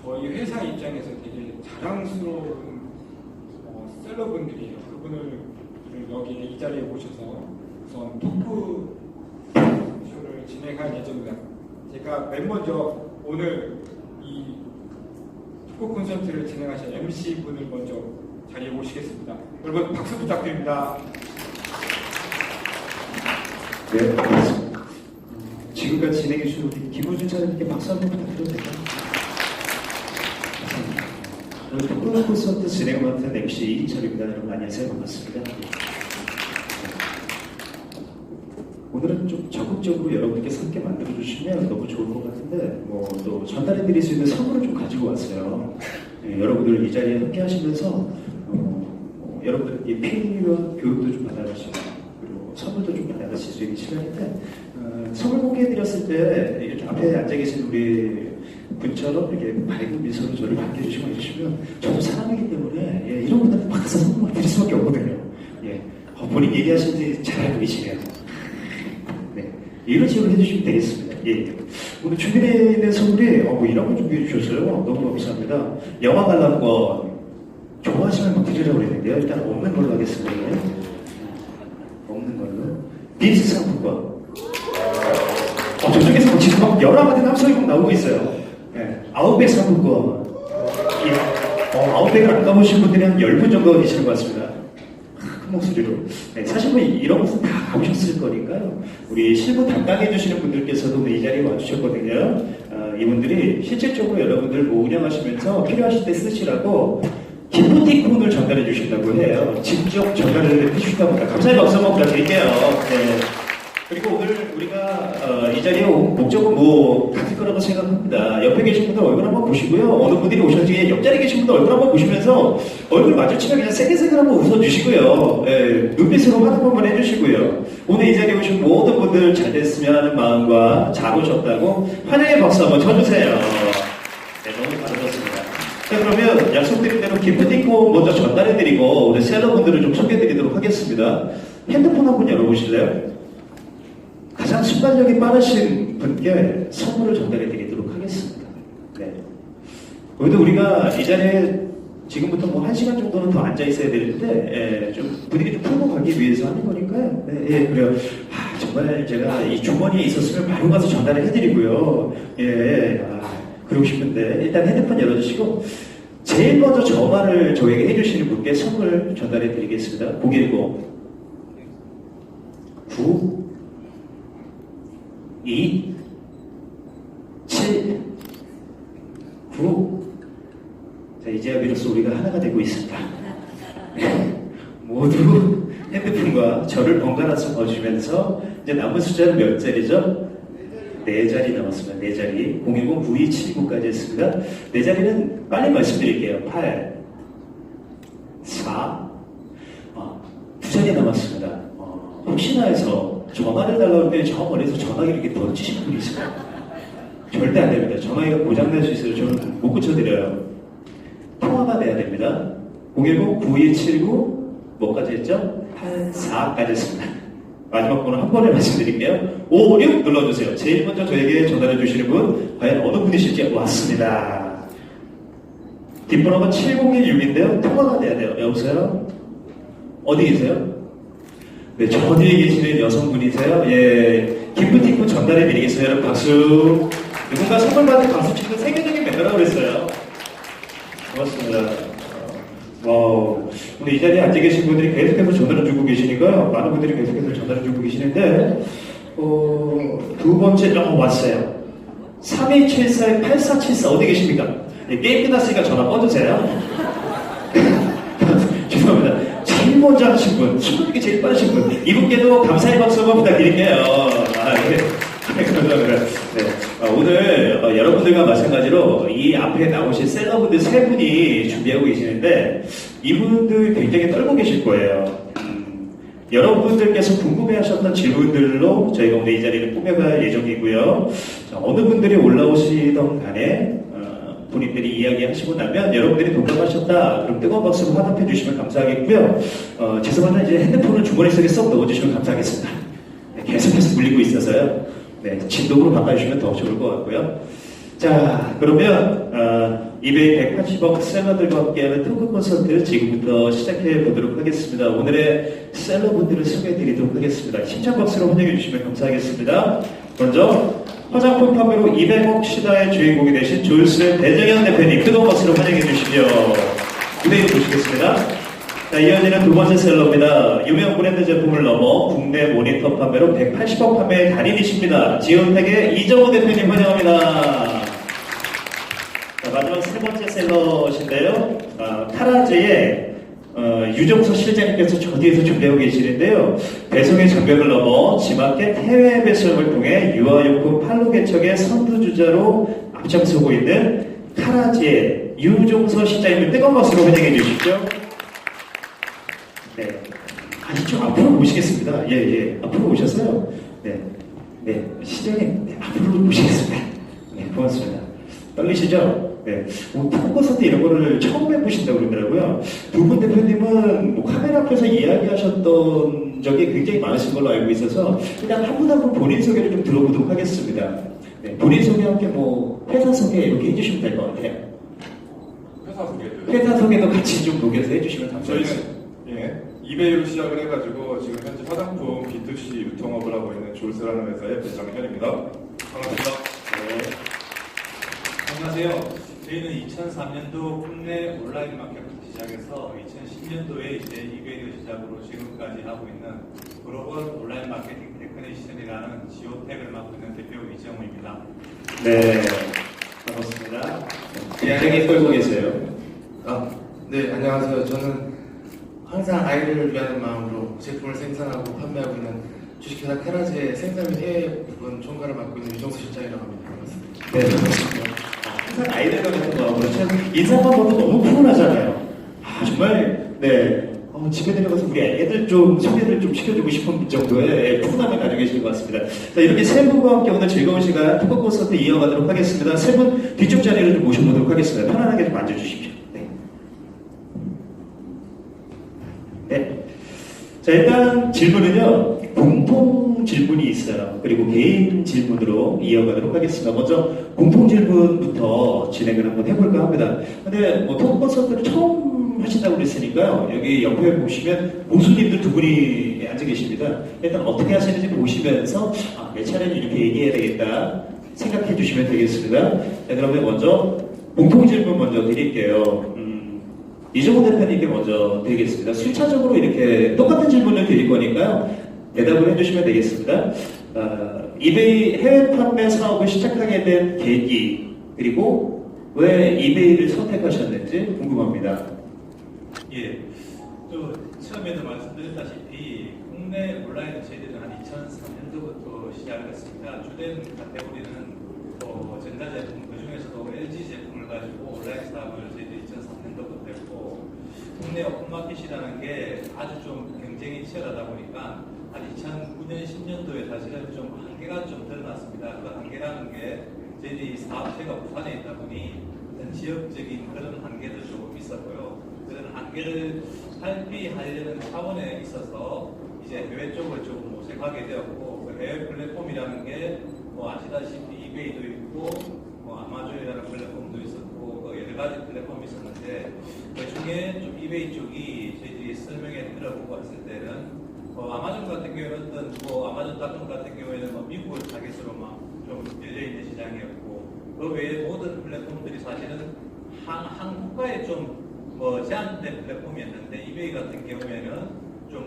저희 회사 입장에서 되게 자랑스러운 셀러분들이에요. 그분을 여기 이 자리에 모셔서 우선 토크쇼를 진행할 예정입니다. 제가 맨 먼저 오늘 이 토크 콘서트를 진행하신 MC분을 먼저 자리에 모시겠습니다. 여러분 박수 부탁드립니다. 네, 고맙습니다. 지금까지 진행해 주신 우리 김호준 차장님께 박수 한번 부탁드려도 될까요? 감사합니다. 오늘 토크 콘서트 진행 맡은 MC 이철입니다. 여러분 안녕하세요. 반갑습니다. 오늘은 좀 적극적으로 여러분께 함께 만들어주시면 너무 좋을 것 같은데 또 전달해드릴 수 있는 선물을 좀 가지고 왔어요. 여러분들 이 자리에 함께 하시면서 여러분들 이 피해와 교육도 좀 받아가시고 그리고 선물도 좀 받아가실 수 있는 시간인데 선물 공개해드렸을 때 이렇게 앞에 앉아 계신 우리 분처럼 이렇게 밝은 미소로 저를 반겨주시고 해주시면 저도 사람이기 때문에 이런 분들한테 막 가서 선물을 드릴 수밖에 없거든요. 본인 얘기하시는지 잘 알고 계시네요. 네, 이런 식으로 해주시면 되겠습니다. 오늘 준비되어 있는 선물이 뭐 이런 거 준비해 주셨어요. 너무 감사합니다. 영화 관람권 좋아하시면 막 드리려고 그랬는데요. 일단 없는 걸로 하겠습니다. 없는 걸로. 빈스 상품권. 저쪽에서 지금 막 여러 마디 함성이 막 나오고 있어요. 아웃백 상품권. 아웃백을 안 가보신 분들이 한 10분 정도 계시는 것 같습니다. 큰 목소리로. 사실 뭐 이런 곳은 다 가보셨을 거니까요. 우리 실무 담당해 주시는 분들께서도 이 자리에 와주셨거든요. 이분들이 실질적으로 여러분들 뭐 운영하시면서 필요하실 때 쓰시라고 기프티콘을 전달해 주신다고 해요. 직접 전달을 해주신다고 합니다. 감사의 박수 한번 부탁드릴게요. 그리고 오늘 우리가 이 자리에 온 목적은 뭐 같을 거라고 생각합니다. 옆에 계신 분들 얼굴 한번 보시고요. 어느 분들이 오셨는지 옆자리에 계신 분들 얼굴 한번 보시면서 얼굴 마주치면 그냥 세게세게 한번 웃어주시고요. 눈빛으로 환호 한번 해주시고요. 오늘 이 자리에 오신 모든 분들 잘 됐으면 하는 마음과 잘 오셨다고 환영의 박수 한번 쳐주세요. 너무 잘하셨습니다. 자, 그러면 약속드린 대로 기프티콘 먼저 전달해드리고 우리 셀러분들을 좀 소개해드리도록 하겠습니다. 핸드폰 한번 열어보실래요? 가장 순발력이 빠르신 분께 선물을 전달해 드리도록 하겠습니다. 그래도 우리가 이 자리에 지금부터 뭐 1시간 정도는 더 앉아 있어야 되는데, 좀 분위기 좀 풀고 가기 위해서 하는 거니까요. 그래요. 정말 제가 이 주머니에 있었으면 바로 가서 전달을 해드리고요. 그러고 싶은데, 일단 핸드폰 열어주시고, 제일 먼저 전화를 저에게 해주시는 분께 선물 전달해 드리겠습니다. 010 9 2 7 9 자, 이제야 비로소 우리가 하나가 되고 있습니다. 모두 핸드폰과 저를 번갈아서 봐주면서 이제 남은 숫자는 몇 자리죠? 4자리 남았습니다. 4자리 010-9279까지 했습니다. 4자리는 빨리 말씀드릴게요. 8 4 2자리 남았습니다. 혹시나 해서 전화를 달라고 할 때 저 멀리서 전화기를 이렇게 던지시는 분이 있어요. 절대 안 됩니다. 전화기가 고장날 수 있어요. 저는 못 고쳐드려요. 통화가 돼야 됩니다. 010-9279 뭐까지 했죠? 84까지 했습니다. 마지막 번호 한 번에 말씀드릴게요. 56 눌러주세요. 제일 먼저 저에게 전화해 주시는 분 과연 어느 분이실지 왔습니다. 뒷번호가 7016인데요. 통화가 돼야 돼요. 여보세요? 어디 계세요? 네, 저 뒤에 계시는 여성분이세요? 기프티콘 전달해 드리겠습니다. 여러분 박수. 누군가 선물 받은 박수 치는 세계적인 매너라고 그랬어요. 고맙습니다. 와우. 오늘 이 자리에 앉아 계신 분들이 계속해서 전화를 주고 계시니까요. 많은 분들이 계속해서 전화를 주고 계시는데, 두 번째, 왔어요. 3274-8474 어디 계십니까? 게임 끝났으니까 전화 꺼주세요. 죄송합니다. 제일 먼저 하신 분, 친구들께 제일 빠르신 분, 이분께도 감사의 박수 한번 부탁드릴게요. 오늘 여러분들과 마찬가지로 이 앞에 나오신 셀러분들 3분이 준비하고 계시는데 이분들 굉장히 떨고 계실 거예요. 여러분들께서 궁금해하셨던 질문들로 저희가 오늘 이 자리를 꾸며갈 예정이고요. 자, 어느 분들이 올라오시던 간에 본인들이 이야기하시고 나면 여러분들이 동감하셨다 그럼 뜨거운 박수로 화답해 주시면 감사하겠고요. 죄송하지만 이제 핸드폰을 주머니 속에 쏙 넣어주시면 감사하겠습니다. 계속해서 물리고 있어서요. 진동으로 바꿔주시면 더 좋을 것 같고요. 자, 그러면 이베이 180억 셀러들과 함께하는 토크 콘서트 지금부터 시작해 보도록 하겠습니다. 오늘의 셀러분들을 소개해 드리도록 하겠습니다. 힘찬 박수로 환영해 주시면 감사하겠습니다. 먼저 화장품 판매로 200억 시다의 주인공이 되신 조유수의 배정현 대표님 뜨거운 박수로 환영해 주시죠. 무대에 모시겠습니다. 자, 이어지는 두 번째 셀러입니다. 유명 브랜드 제품을 넘어 국내 모니터 판매로 180억 판매의 달인이십니다. 지온텍의 이정우 대표님 환영합니다. 자, 마지막 세 번째 셀러신데요. 카라제의 유정서 실장님께서 저 뒤에서 준비하고 계시는데요. 배송의 장벽을 넘어 지마켓 해외 배송을 통해 유아용품 판로 개척의 선두주자로 앞장서고 있는 카라제 유종서 시장님을 뜨거운 박수로 환영해 주십시오. 네. 아시죠? 앞으로 모시겠습니다. 예. 앞으로 오셔서요. 네. 시장님, 네, 앞으로 모시겠습니다. 네, 고맙습니다. 떨리시죠? 네. 토크서트 이런 거를 처음 해보신다고 그러더라고요. 두 분 대표님은 카메라 앞에서 이야기하셨던 적이 굉장히 많으신 걸로 알고 있어서 일단 한 분 한 분 본인 소개를 좀 들어보도록 하겠습니다. 네, 본인 소개와 함께 회사 소개 이렇게 해주시면 될 것 같아요. 회사 소개도. 회사 소개도 같이 좀 녹여서 해주시면 감사하겠습니다. 저희는 이베이로 시작을 해가지고 지금 현재 화장품 B2C 유통업을 하고 있는 졸스라는 회사의 배정현입니다. 반갑습니다. 네. 안녕하세요. 저희는 2003년도 국내 온라인 마케팅을 시작해서 2010년도에 이제 이베이를 시작으로 지금까지 하고 있는 글로벌 온라인 마케팅 테크니션이라는 지오텍을 맡고 있는 대표 이정우입니다. 네, 반갑습니다. 굉장히 떨고 계세요. 네, 안녕하세요. 저는 항상 아이들을 위하는 마음으로 제품을 생산하고 판매하고 있는 주식회사 테라즈의 생산 및 해외 부분 총괄을 맡고 있는 유종수 실장이라고 합니다. 반갑습니다. 네, 반갑습니다. 항상 아이들과 같은 마음으로 참 인사만 봐도 너무 푸근하잖아요. 정말 집에 내려가서 우리 애들 좀 소개를 좀 시켜주고 싶은 정도의 푸근함을 가지고 계실 것 같습니다. 자, 이렇게 세 분과 함께 오늘 즐거운 시간 토크 콘서트 이어가도록 하겠습니다. 세 분 뒤쪽 자리를 좀 모셔보도록 하겠습니다. 편안하게 좀 앉아주십시오. 네. 자, 일단 질문은요, 공통 질문이 있어요. 그리고 개인 질문으로 이어가도록 하겠습니다. 먼저 공통 질문부터 진행을 한번 해볼까 합니다. 근데 토크 콘서트를 처음 하신다고 그랬으니까요, 여기 옆에 보시면 고수님들 두 분이 앉아 계십니다. 일단 어떻게 하시는지 보시면서, 내 차례는 이렇게 얘기해야 되겠다 생각해 주시면 되겠습니다. 자, 그러면 먼저 공통 질문 먼저 드릴게요. 이정우 대표님께 먼저 드리겠습니다. 순차적으로 이렇게 똑같은 질문을 드릴 거니까요. 대답을 해주시면 되겠습니다. 이베이 해외 판매 사업을 시작하게 된 계기, 그리고 왜 이베이를 선택하셨는지 궁금합니다. 예. 또 처음에도 말씀드렸다시피 국내 온라인 저희들은 한 2003년도부터 시작을 했습니다. 주된 카테고리는 전자제품, 그 중에서도 LG 제품을 가지고 온라인 사업을 저희들이 2003년도부터 했고, 국내 오픈마켓이라는 게 아주 좀 경쟁이 치열하다 보니까 한 2009년, 10년도에 사실은 좀 한계가 좀 드러났습니다. 그 한계라는 게 저희들이 사업체가 부산에 있다 보니 어떤 지역적인 그런 한계도 조금 있었고요. 그런 한계를 탈피하려는 차원에 있어서 이제 해외 쪽을 조금 모색하게 되었고, 그 해외 플랫폼이라는 게 아시다시피 이베이도 있고 아마존이라는 플랫폼도 있었고 여러 가지 플랫폼이 있었는데, 그 중에 좀 이베이 쪽이 저희들이 설명에 들어보고 했을 때는 아마존 같은 경우에는 아마존닷컴 같은 경우에는 미국을 타겟으로 좀 열려있는 시장이었고, 그 외에 모든 플랫폼들이 사실은 한 국가에 좀 제한된 플랫폼이었는데, 이베이 같은 경우에는 좀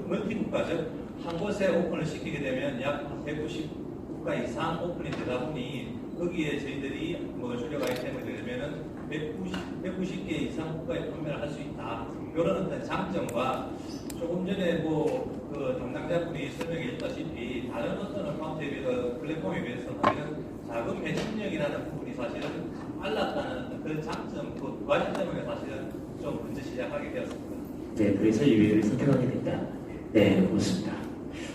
멀티국가적 한 곳에 오픈을 시키게 되면 약 190국가 이상 오픈이 되다 보니 거기에 저희들이 주력 아이템을 내려면은 190개 이상 국가에 판매를 할 수 있다. 이런 어떤 장점과 조금 전에 그 담당자분이 설명해 줬다시피 다른 어떤 어카운트에 비해서 플랫폼에 비해서 사실은 자금 매진력이라는 부분이 사실은 빨랐다는 어떤 그런 장점, 그 과정 때문에 사실은 좀 먼저 시작하게 되었습니다. 네, 그래서 이베이를 선택하게 됐다. 네, 고맙습니다.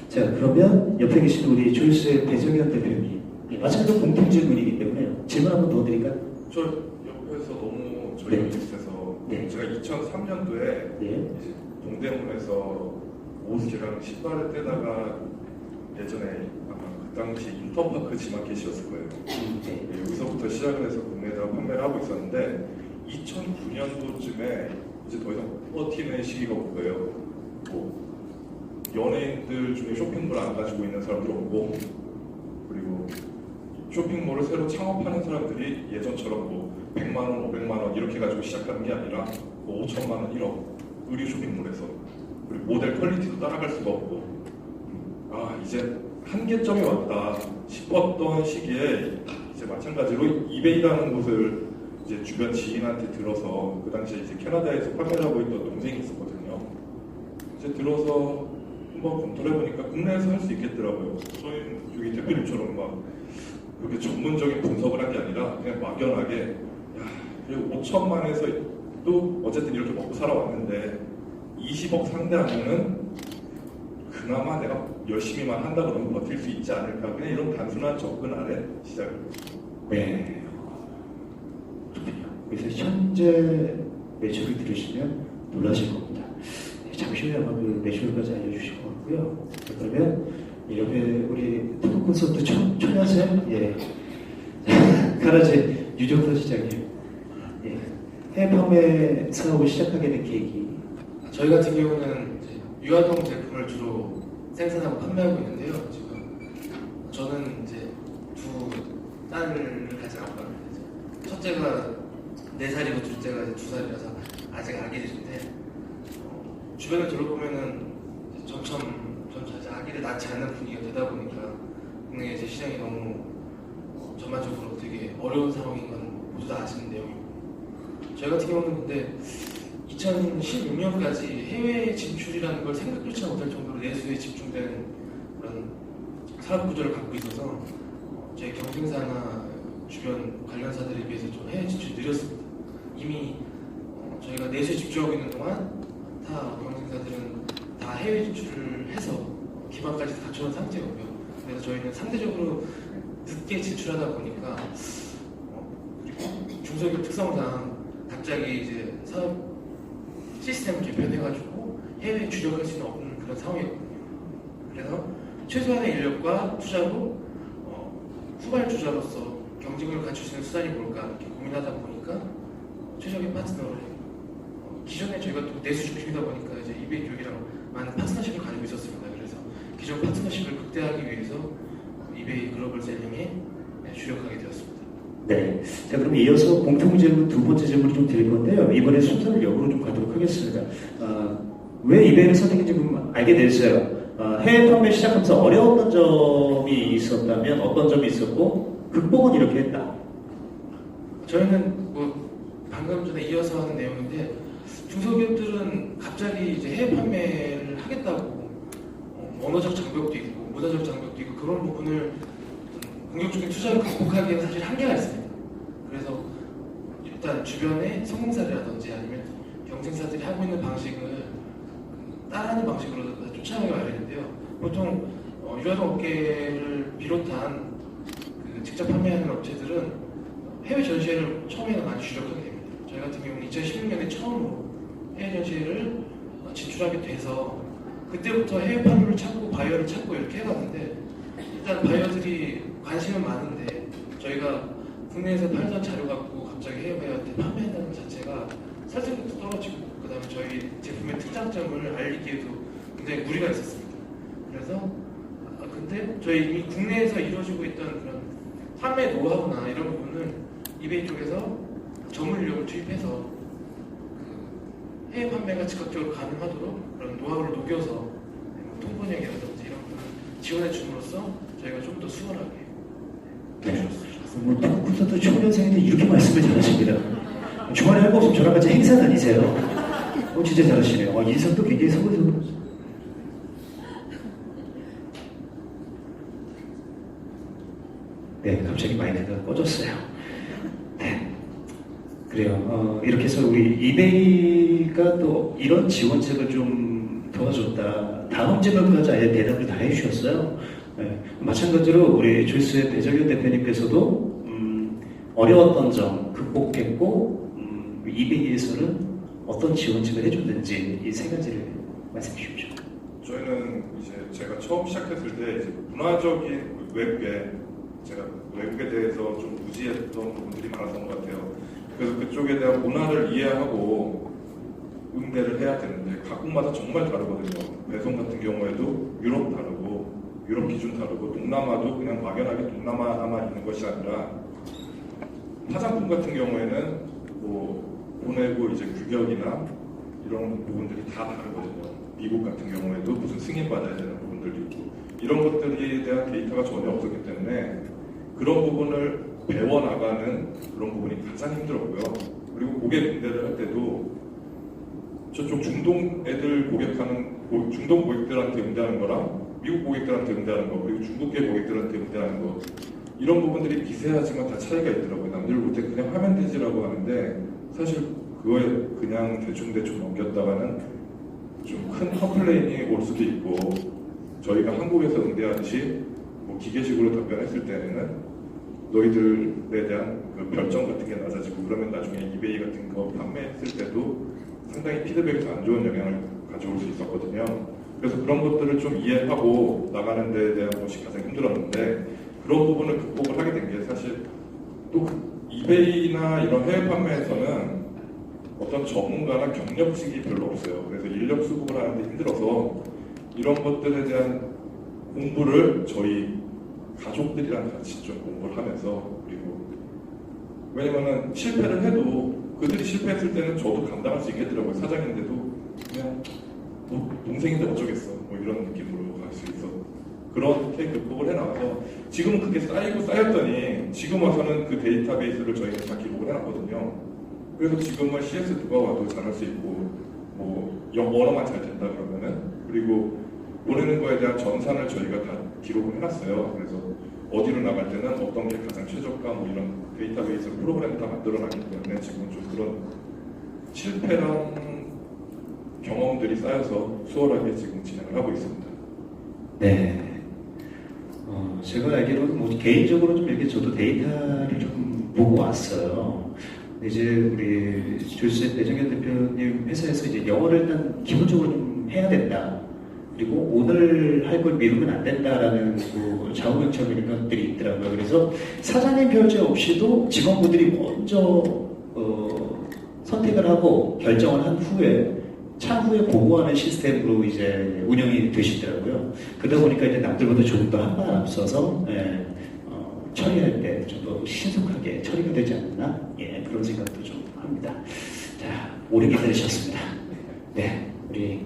자, 그러면 옆에 계신 우리 조이스의 배정현 대표님, 마찬가지로 공통 질문이기 때문에 질문 한번 더 드릴까요? 저 옆에서 너무 저희 비슷해서 제가 2003년도에 네. 이제 동대문에서 옷이랑 신발을 떼다가 예전에 아마 그 당시 인터파크 지마켓이었을 거예요. 네. 여기서부터 시작을 해서 국내에다가 판매를 하고 있었는데 2009년도쯤에 이제 더 이상 버티는 시기가 올 거예요. 연예인들 중에 쇼핑몰 안 가지고 있는 사람들 없고, 그리고 쇼핑몰을 새로 창업하는 사람들이 예전처럼 100만 원, 500만 원 이렇게 가지고 시작하는 게 아니라 5천만 원, 1억 의류 쇼핑몰에서, 그리고 모델 퀄리티도 따라갈 수가 없고, 이제 한계점이 왔다 싶었던 시기에 이제 마찬가지로 이베이라는 곳을 이제 주변 지인한테 들어서, 그 당시에 이제 캐나다에서 판매를 하고 있던 동생이 있었거든요. 이제 들어서 한번 검토를 해보니까 국내에서 할 수 있겠더라고요. 저희 여기 대표님처럼 막 그렇게 전문적인 분석을 한 게 아니라 그냥 막연하게 그리고 5천만에서 또 어쨌든 이렇게 먹고 살아왔는데 20억 상대하면은 그나마 내가 열심히만 한다 그러면 버틸 수 있지 않을까. 그냥 이런 단순한 접근 아래 시작을. 네. 그렇군요. 그래서 현재 매출을 들으시면 놀라실 겁니다. 잠시 후에 아마 그 매출까지 알려주실 것 같고요. 그러면 옆에 우리 토크 콘서트 초년생 예. 가라제 유정서 시장님 예. 해외 판매 사업을 시작하게 된 계기. 저희 같은 경우는 이제 유아동 제품을 주로 생산하고 판매하고 있는데요. 지금 저는 이제 두 딸을 가진 아빠입니다. 이제 첫째가 4살이고 둘째가 이제 2살이라서 아직 아기들인데 주변을 둘러보면은 이제 점차 이제 아기를 낳지 않는 분위기가 되다 보니까 국내 이제 시장이 너무 전반적으로 되게 어려운 상황인 건 모두 다 아시는 내용이고 저희 같은 경우는 근데 2016년까지 해외 진출이라는 걸 생각조차 못할 정도로 내수에 집중된 그런 사업 구조를 갖고 있어서 저희 경쟁사나 주변 관련사들에 비해서 좀 해외 진출이 느렸습니다. 이미 저희가 내수에 집중하고 있는 동안 타 경쟁사들은 다 해외 진출을 해서 기반까지 갖춰놓은 상태고요. 그래서 저희는 상대적으로 늦게 진출하다 보니까 그리고 중소기업 특성상 갑자기 이제 사업 시스템을 개편해가지고 해외에 주력할 수는 없는 그런 상황이거든요. 그래서 최소한의 인력과 투자로 후발주자로서 경쟁력을 갖출 수 있는 수단이 뭘까 이렇게 고민하다 보니까 최적의 파트너를 기존에 저희가 또 내수 중심이다 보니까 이제 이베이 쪽이랑 많은 파트너십을 가지고 있었습니다. 그래서 기존 파트너십을 극대화하기 위해서 이베이 글로벌 셀링에 주력하게 되었습니다. 네. 자, 그럼 이어서 공통 질문 두 번째 질문을 좀 드릴 건데요. 이번에 순서를 역으로 좀 가도록 하겠습니다. 왜 이베이를 선택했는지 좀 알게 됐어요. 해외 판매 시작하면서 어려웠던 점이 있었다면 어떤 점이 있었고 극복은 이렇게 했다. 저희는 뭐 방금 전에 이어서 하는 내용인데 중소기업들은 갑자기 이제 해외 판매를 하겠다고 언어적 장벽도 있고 문화적 장벽도 있고 그런 부분을 공격적인 투자를 극복하기에는 사실 한계가 있습니다. 그래서 일단 주변의 성공사라든지 아니면 경쟁사들이 하고 있는 방식을 따라하는 방식으로 쫓아가기 마련인데요. 보통 유아동 업계를 비롯한 그 직접 판매하는 업체들은 해외 전시회를 처음에는 많이 주력하게 됩니다. 저희 같은 경우는 2016년에 처음으로 해외 전시회를 진출하게 돼서 그때부터 해외 판매를 찾고 바이어를 찾고 이렇게 해갔는데 일단 바이어들이 관심은 많은데 저희가 국내에서 팔던 자료 갖고 갑자기 해외 바이어한테 판매한다는 것 자체가 설득력도 떨어지고 그 다음에 저희 제품의 특장점을 알리기에도 굉장히 무리가 있었습니다. 그래서 근데 저희 이미 국내에서 이루어지고 있던 그런 판매 노하우나 이런 부분을 이베이 쪽에서 전문 인력을 투입해서 그 해외 판매가 즉각적으로 가능하도록 그런 노하우를 녹여서 통번역이라든지 이런 부분을 지원해 줌으로써 저희가 좀 더 수월하게 네. 뭐 콘서트 초년생인데 이렇게 말씀을 잘하십니다. 주말에 할 거 없으면 저랑 같이 행사 다니세요. 진짜 잘하시네요. 인상도 굉장히 서글서글. 네, 갑자기 마이크가 꺼졌어요. 네. 그래요. 이렇게 해서 우리 이베이가 또 이런 지원책을 좀 도와줬다. 다음 질문까지 아예 대답을 다 해주셨어요. 네. 마찬가지로 우리 조이스의 배정현 대표님께서도 어려웠던 점 극복했고 이베이에서는 어떤 지원책을 해줬는지 이 세 가지를 말씀해 주십시오. 저희는 이제 제가 처음 시작했을 때 이제 문화적인 외국에 제가 외국에 대해서 좀 무지했던 부분들이 많았던 것 같아요. 그래서 그쪽에 대한 문화를 이해하고 응대를 해야 되는데 각국마다 정말 다르거든요. 배송 같은 경우에도 유럽 다르고 유럽 기준 다르고 동남아도 그냥 막연하게 동남아만 있는 것이 아니라 화장품 같은 경우에는 뭐 보내고 이제 규격이나 이런 부분들이 다 다르거든요. 미국 같은 경우에도 무슨 승인받아야 되는 부분들도 있고 이런 것들에 대한 데이터가 전혀 없었기 때문에 그런 부분을 배워나가는 그런 부분이 가장 힘들었고요. 그리고 고객 응대를 할 때도 저쪽 중동 애들 고객하는 중동 고객들한테 응대하는 거랑 미국 고객들한테 응대하는 거 그리고 중국계 고객들한테 응대하는 거 이런 부분들이 미세하지만 다 차이가 있더라고요. 남들 볼 때 그냥 하면 되지라고 하는데 사실 그거에 그냥 대충 넘겼다가는 좀 큰 컴플레인이 올 수도 있고 저희가 한국에서 응대하듯이 뭐 기계식으로 답변했을 때는 너희들에 대한 그 별점 같은 게 낮아지고 그러면 나중에 이베이 같은 거 판매했을 때도 상당히 피드백이 안 좋은 영향을 가져올 수 있었거든요. 그래서 그런 것들을 좀 이해하고 나가는 데에 대한 것이 가장 힘들었는데 그런 부분을 극복을 하게 된 게 사실 또 이베이나 이런 해외 판매에서는 어떤 전문가나 경력직이 별로 없어요. 그래서 인력 수급을 하는데 힘들어서 이런 것들에 대한 공부를 저희 가족들이랑 같이 좀 공부를 하면서 그리고 왜냐면은 실패를 해도 그들이 실패했을 때는 저도 감당할 수 있겠더라고요. 사장인데도 그냥 뭐 동생인데 어쩌겠어 뭐 이런 느낌으로 갈 수 있어. 그렇게 극복을 해나가서 지금은 그게 쌓였더니 지금 와서는 그 데이터베이스를 저희가 다 기록을 해놨거든요. 그래서 지금은 CS 누가 와도 잘할 수 있고 뭐 언어만 잘 된다 그러면은 그리고 보내는 거에 대한 전산을 저희가 다 기록을 해놨어요. 그래서 어디로 나갈 때는 어떤 게 가장 최저가 뭐 이런 데이터베이스 프로그램을 다 만들어놨기 때문에 지금 좀 그런 실패랑 경험들이 쌓여서 수월하게 지금 진행을 하고 있습니다. 네. 제가 알기로는 뭐 개인적으로 좀 이렇게 저도 데이터를 좀 보고 왔어요. 이제 우리 조셉 배정현 대표님 회사에서 이제 영어를 일단 기본적으로 좀 해야 된다. 그리고 오늘 할 걸 미루면 안 된다라는 그 좌우명처럼 것들이 있더라고요. 그래서 사장님 별제 없이도 직원분들이 먼저 선택을 하고 결정을 한 후에 차후에 보고하는 시스템으로 이제 운영이 되시더라고요. 그러다 보니까 이제 남들보다 조금 더 한 발 앞서서 처리할 때 좀 더 신속하게 처리가 되지 않나 그런 생각도 좀 합니다. 자, 오래 기다리셨습니다. 네, 우리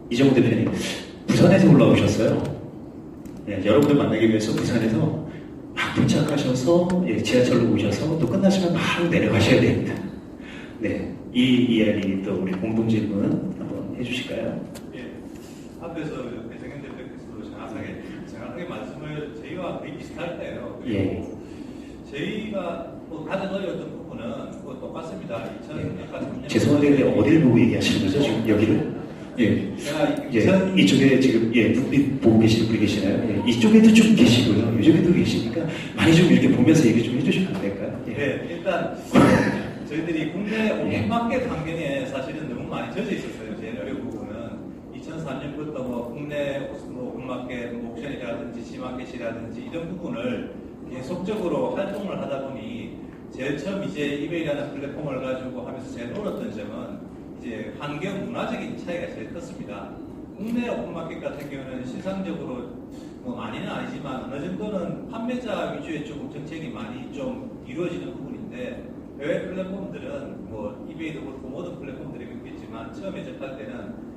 이정우 대표님 부산에서 올라오셨어요. 네, 여러분들 만나기 위해서 부산에서 막 도착하셔서 지하철로 오셔서 또 끝나시면 바로 내려가셔야 됩니다. 네, 이 이야기 또 우리 공동 질문 한번 해주실까요? 예, 앞에서 배정현 대표께서도 정확하게 말씀을 저희와 거의 비슷할 거예요. 그리고 저희가 뭐 가장 어려웠던 부분은 똑같습니다. 2000년 죄송한데 어딜 보고 얘기하시는 거죠? 지금 여기를? 이쪽에 지금 눈빛 보고 계시는 분이 계시나요? 이쪽에도 좀 계시고요. 이쪽에도 계시니까 많이 좀 이렇게 보면서 얘기 좀 해주시면 안 될까요? 일단 저희들이 국내 오픈마켓 환경에 사실은 너무 많이 젖어 있었어요. 제일 어려운 부분은 2003년부터 뭐 국내 오픈마켓, 옥션이라든지 지마켓이라든지 이런 부분을 계속적으로 활동을 하다 보니 제일 처음 이제 이베이라는 플랫폼을 가지고 하면서 제일 어려웠던 점은 이제 환경 문화적인 차이가 제일 컸습니다. 국내 오픈마켓 같은 경우는 시상적으로 뭐 많이는 아니지만 어느 정도는 판매자 위주의 조금 정책이 많이 좀 이루어지는 부분인데 해외 플랫폼들은 뭐 이베이도 그렇고 모든 플랫폼들이 그렇겠지만 처음에 접할 때는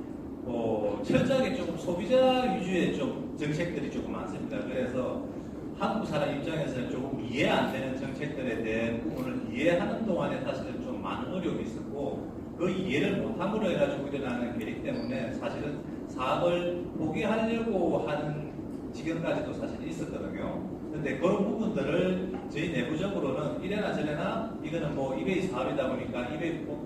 철저하게 조금 소비자 위주의 좀 정책들이 조금 많습니다. 그래서 한국 사람 입장에서는 조금 이해 안 되는 정책들에 대한 부분을 이해하는 동안에 사실은 좀 많은 어려움이 있었고 그 이해를 못함으로 해가지고 일어나는 괴리 때문에 사실은 사업을 포기하려고 하는 지경까지도 사실 있었거든요. 근데 그런 부분들을 저희 내부적으로는 이래나 저래나 이거는 뭐 이베이 사업이다 보니까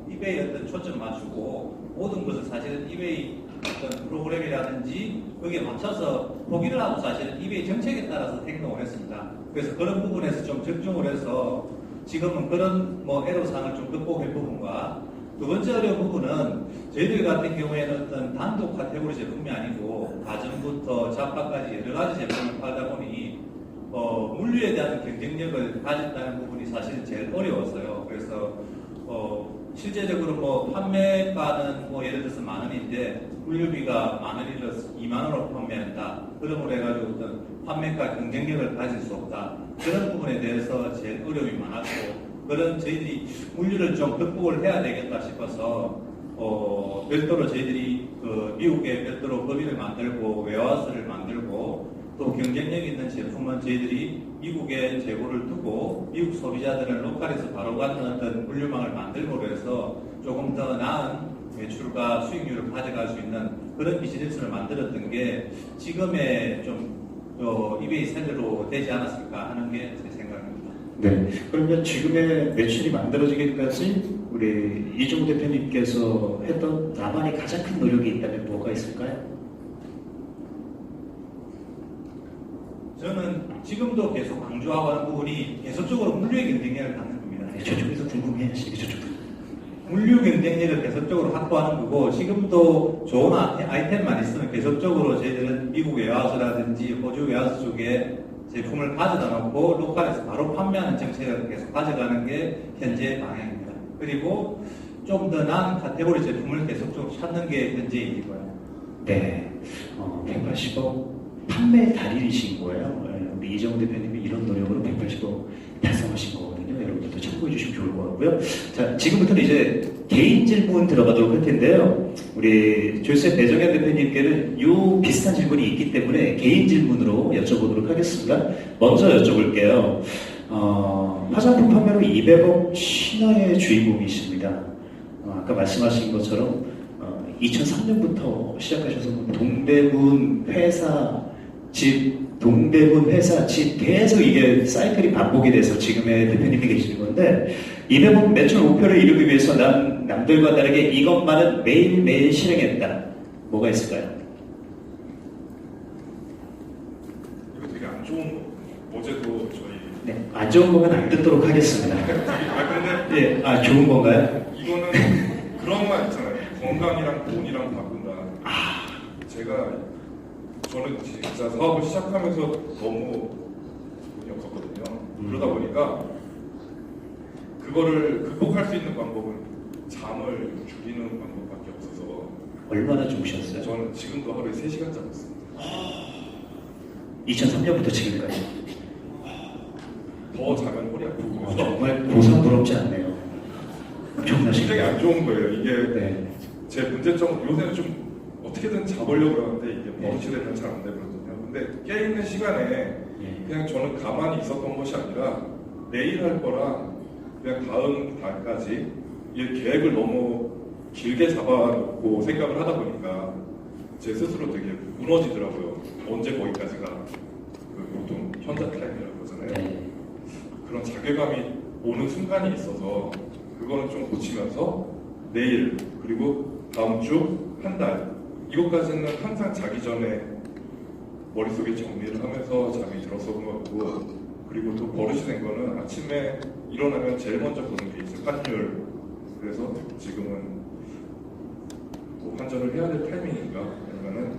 이베이 어떤 초점 맞추고 모든 것을 사실은 이베이 어떤 프로그램이라든지 거기에 맞춰서 포기를 하고 사실은 이베이 정책에 따라서 행동을 했습니다. 그래서 그런 부분에서 좀 집중을 해서 지금은 그런 뭐 애로사항을 좀 극복할 부분과 두 번째 어려운 부분은 저희들 같은 경우에는 어떤 단독 카테고리 제품이 아니고 가전부터 잡화까지 여러 가지 제품을 팔다 보니 물류에 대한 경쟁력을 가진다는 부분이 사실 제일 어려웠어요. 그래서 실제적으로 뭐 판매가는 뭐 예를 들어서 10,000원인데 물류비가 10,000원이라서 20,000원으로 판매한다. 그러므로 해가지고 어떤 판매가 경쟁력을 가질 수 없다. 그런 부분에 대해서 제일 어려움이 많았고 그런 저희들이 물류를 좀 극복을 해야 되겠다 싶어서 별도로 저희들이 그 미국에 별도로 법인을 만들고 웨어하우스를 만들고 또 경쟁력 있는 제품은 저희들이 미국에 재고를 두고 미국 소비자들을 로컬에서 바로 갖는 어떤 물류망을 만들므로 해서 조금 더 나은 매출과 수익률을 가져갈 수 있는 그런 비즈니스를 만들었던 게 지금의 좀 이베이 세대로 되지 않았을까 하는 게 제 생각입니다. 네. 그러면 지금의 매출이 만들어지기까지 우리 이종우 대표님께서 했던 나만의 가장 큰 노력이 있다면 뭐가 있을까요? 저는 지금도 계속 강조하고 하는 부분이 계속적으로 물류의 경쟁력을 갖는 겁니다. 네, 저쪽에서 궁금해하시죠. 저쪽도. 물류 경쟁력을 계속적으로 확보하는 거고, 지금도 좋은 아이템만 있으면 계속적으로 저희들은 미국 웨어하우스라든지 호주 웨어하우스 쪽에 제품을 가져다 놓고 로컬에서 바로 판매하는 정책을 계속 가져가는 게 현재의 방향입니다. 그리고 좀 더 나은 카테고리 제품을 계속적으로 찾는 게 현재의 일이고요. 네. 180억 판매 달인이신 거예요. 네, 우리 이정우 대표님이 이런 노력으로 180억 달성하신 거거든요. 여러분들도 참고해 주시면 좋을 것 같고요. 자, 지금부터는 이제 개인 질문 들어가도록 할 텐데요. 우리 조셉 배정현 대표님께는 이 비슷한 질문이 있기 때문에 개인 질문으로 여쭤보도록 하겠습니다. 먼저 여쭤볼게요. 화장품 판매로 200억 신화의 주인공이십니다. 아까 말씀하신 것처럼 2003년부터 시작하셔서 동대문 회사, 집, 동대문 회사, 집 계속 이게 사이클이 반복이 돼서 지금의 대표님이 계시는 건데 200억 매출 목표를 이루기 위해서 난 남들과 다르게 이것만은 매일매일 실행했다. 뭐가 있을까요? 이거 되게 안 좋은 거. 어제도 저희 네, 안 좋은 거면 안 듣도록 하겠습니다. 근데 네, 좋은 건가요? 이거는 그런 말 있잖아요. 건강이랑 돈이랑 바꾼다. 저는 진짜 사업을 시작하면서 너무 돈이 없었거든요. 그러다 보니까 그거를 극복할 수 있는 방법은 잠을 줄이는 방법밖에 없어서. 얼마나 주무셨어요? 저는 지금도 하루에 3시간 자고 있습니다. 2003년부터 지금까지. 더 자면 허리 아프고. 정말 보상스럽지 않네요. 엄청나신 굉장히 안 좋은 거예요. 이게 네. 제 문제점, 요새는 좀 어떻게든 잡으려고 하는데 이게 버릇이 되면 잘 안 되거든요. 근데 깨있는 시간에 그냥 저는 가만히 있었던 것이 아니라 내일 할 거랑 그냥 다음 달까지 이 계획을 너무 길게 잡아놓고 생각을 하다 보니까 제 스스로 되게 무너지더라고요. 언제 거기까지가 보통 현자 타임이라고 그러잖아요. 네. 그런 자괴감이 오는 순간이 있어서 그거는 좀 고치면서 내일 그리고 다음 주 한 달 이것까지는 항상 자기 전에 머릿속에 정리를 하면서 잠이 들었었던 것 같고, 그리고 또 버릇이 된 거는 아침에 일어나면 제일 먼저 보는 게 이제 환율. 그래서 지금은 뭐 환전을 해야 될 타이밍인가 아니면은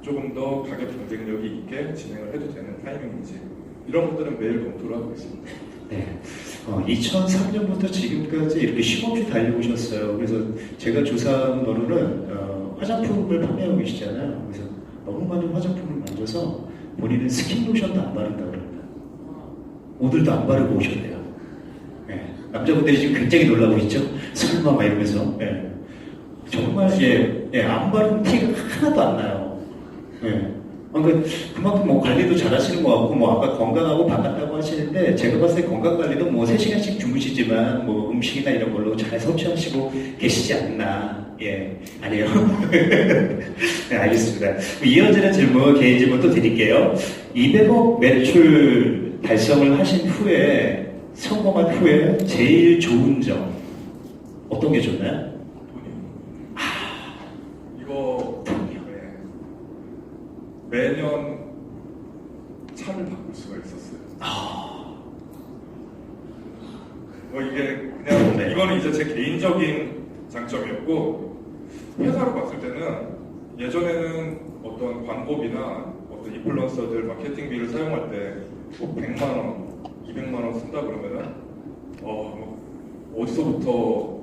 조금 더 가격 경쟁력이 있게 진행을 해도 되는 타이밍인지 이런 것들은 매일 검토를 하고 있습니다. 네. 2003년부터 지금까지 이렇게 쉼없이 달려오셨어요. 그래서 제가 조사한 거로는 화장품을 판매하고 계시잖아요. 그래서 너무 많은 화장품을 만져서 본인은 스킨로션도 안 바른다고 그럽니다. 오늘도 안 바르고 오셨대요. 네. 남자분들이 지금 굉장히 놀라고 있죠? 설마 막 이러면서. 네. 정말 안 바른 티가 하나도 안 나요. 네. 그만큼 뭐 관리도 잘 하시는 것 같고, 뭐 아까 건강하고 바깥다고 하시는데, 제가 봤을 때 건강 관리도 뭐 3시간씩 주무시지만, 뭐 음식이나 이런 걸로 잘 섭취하시고 계시지 않나. 예, 아니에요. 네, 알겠습니다. 이어지는 질문, 개인 질문 또 드릴게요. 200억 매출 달성을 하신 후에, 성공한 후에 제일 좋은 점, 어떤 게 좋나요? 이거 매년 차를 바꿀 수가 있었어요. 이게 그냥 이거는 이제 제 개인적인 장점이었고, 회사로 봤을 때는 예전에는 어떤 광고비나 어떤 인플루언서들 마케팅비를 사용할 때 100만 원, 200만 원 쓴다 그러면은 어디서부터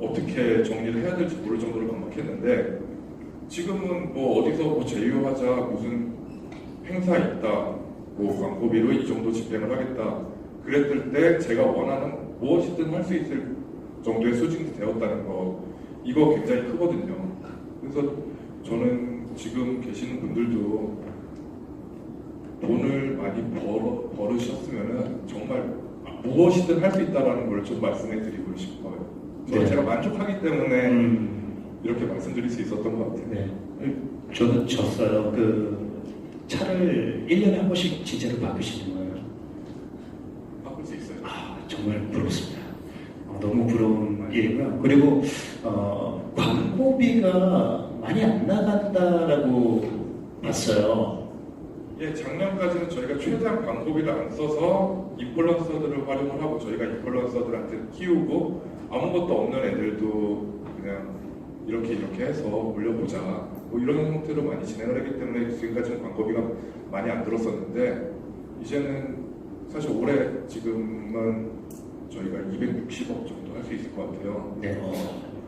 어떻게 정리를 해야 될지 모를 정도로 막막했는데, 지금은 뭐 어디서 뭐 제휴하자, 무슨 행사 있다, 뭐 광고비로 이 정도 집행을 하겠다 그랬을 때 제가 원하는 무엇이든 할 수 있을 정도의 수준이 되었다는 거, 이거 굉장히 크거든요. 그래서 저는 지금 계시는 분들도 돈을 많이 벌으셨으면 정말 무엇이든 할 수 있다는 걸 좀 말씀해 드리고 싶어요. 네. 제가 만족하기 때문에 이렇게 말씀드릴 수 있었던 것 같아요. 네. 저는 졌어요. 차를 1년에 한 번씩 진짜로 바꾸시는 거예요? 바꿀 수 있어요. 정말 부럽습니다. 너무 부러운 일이고요. 그리고 광고비가 많이 안 나간다라고 봤어요. 예, 작년까지는 저희가 최대한 광고비를 안 써서 인플루언서들을 활용을 하고 저희가 인플루언서들한테 키우고 아무것도 없는 애들도 그냥 이렇게 해서 올려보자 뭐 이런 형태로 많이 진행을 했기 때문에 지금까지는 광고비가 많이 안 들었었는데 이제는 사실 올해 지금은 저희가 260억 정도 할 수 있을 것 같아요. 네.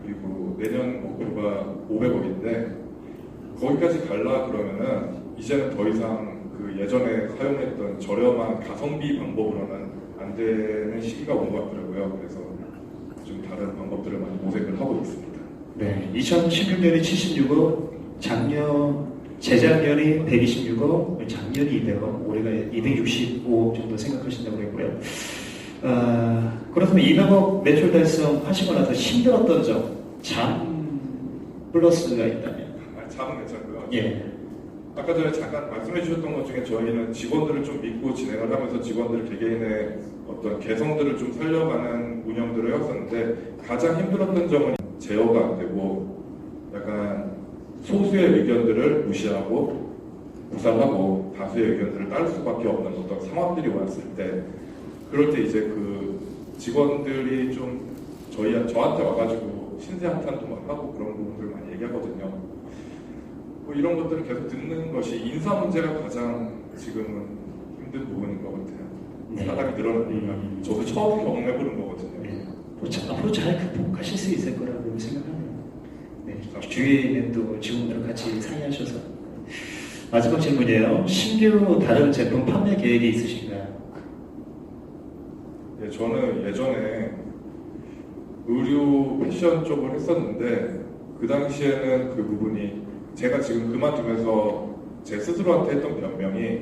그리고 내년 목표가 500억인데 거기까지 갈라 그러면은 이제는 더 이상 그 예전에 사용했던 저렴한 가성비 방법으로는 안 되는 시기가 온 것 같더라고요. 그래서 좀 다른 방법들을 많이 모색을 하고 있습니다. 네, 2016년이 76억, 재작년이 126억, 작년이 200억, 올해가 265억 정도 생각하신다고 했고요. 그렇다면 200억 매출 달성 하시고 나서 힘들었던 점, 플러스가 있다면? 잠은 괜찮고요. 예. 아까 전에 잠깐 말씀해 주셨던 것 중에 저희는 직원들을 좀 믿고 진행을 하면서 직원들 개개인의 어떤 개성들을 좀 살려가는 운영들을 해왔었는데 가장 힘들었던 점은 제어가 안 되고 약간 소수의 의견들을 무시하고 무산하고 다수의 의견들을 따를 수밖에 없는 어떤 상황들이 왔을 때 그럴 때 이제 그 직원들이 좀 저한테 와가지고 신세한탄도 막 하고 그런 부분들을 많이 얘기하거든요. 뭐 이런 것들을 계속 듣는 것이 인사 문제가 가장 지금은 힘든 부분인 것 같아요. 네. 사람이 늘어나니까 저도 처음 경험해보는 거거든요. 네. 앞으로 잘 극복하실 수 있을 거라고 생각합니다. 네. 주위에 있는 또 직원들과 같이 상의하셔서. 마지막 질문이에요. 신규 다른 제품 판매 계획이 있으신가요? 네, 저는 예전에 의류 패션 쪽을 했었는데 그 당시에는 그 부분이 제가 지금 그만두면서 제 스스로한테 했던 변명이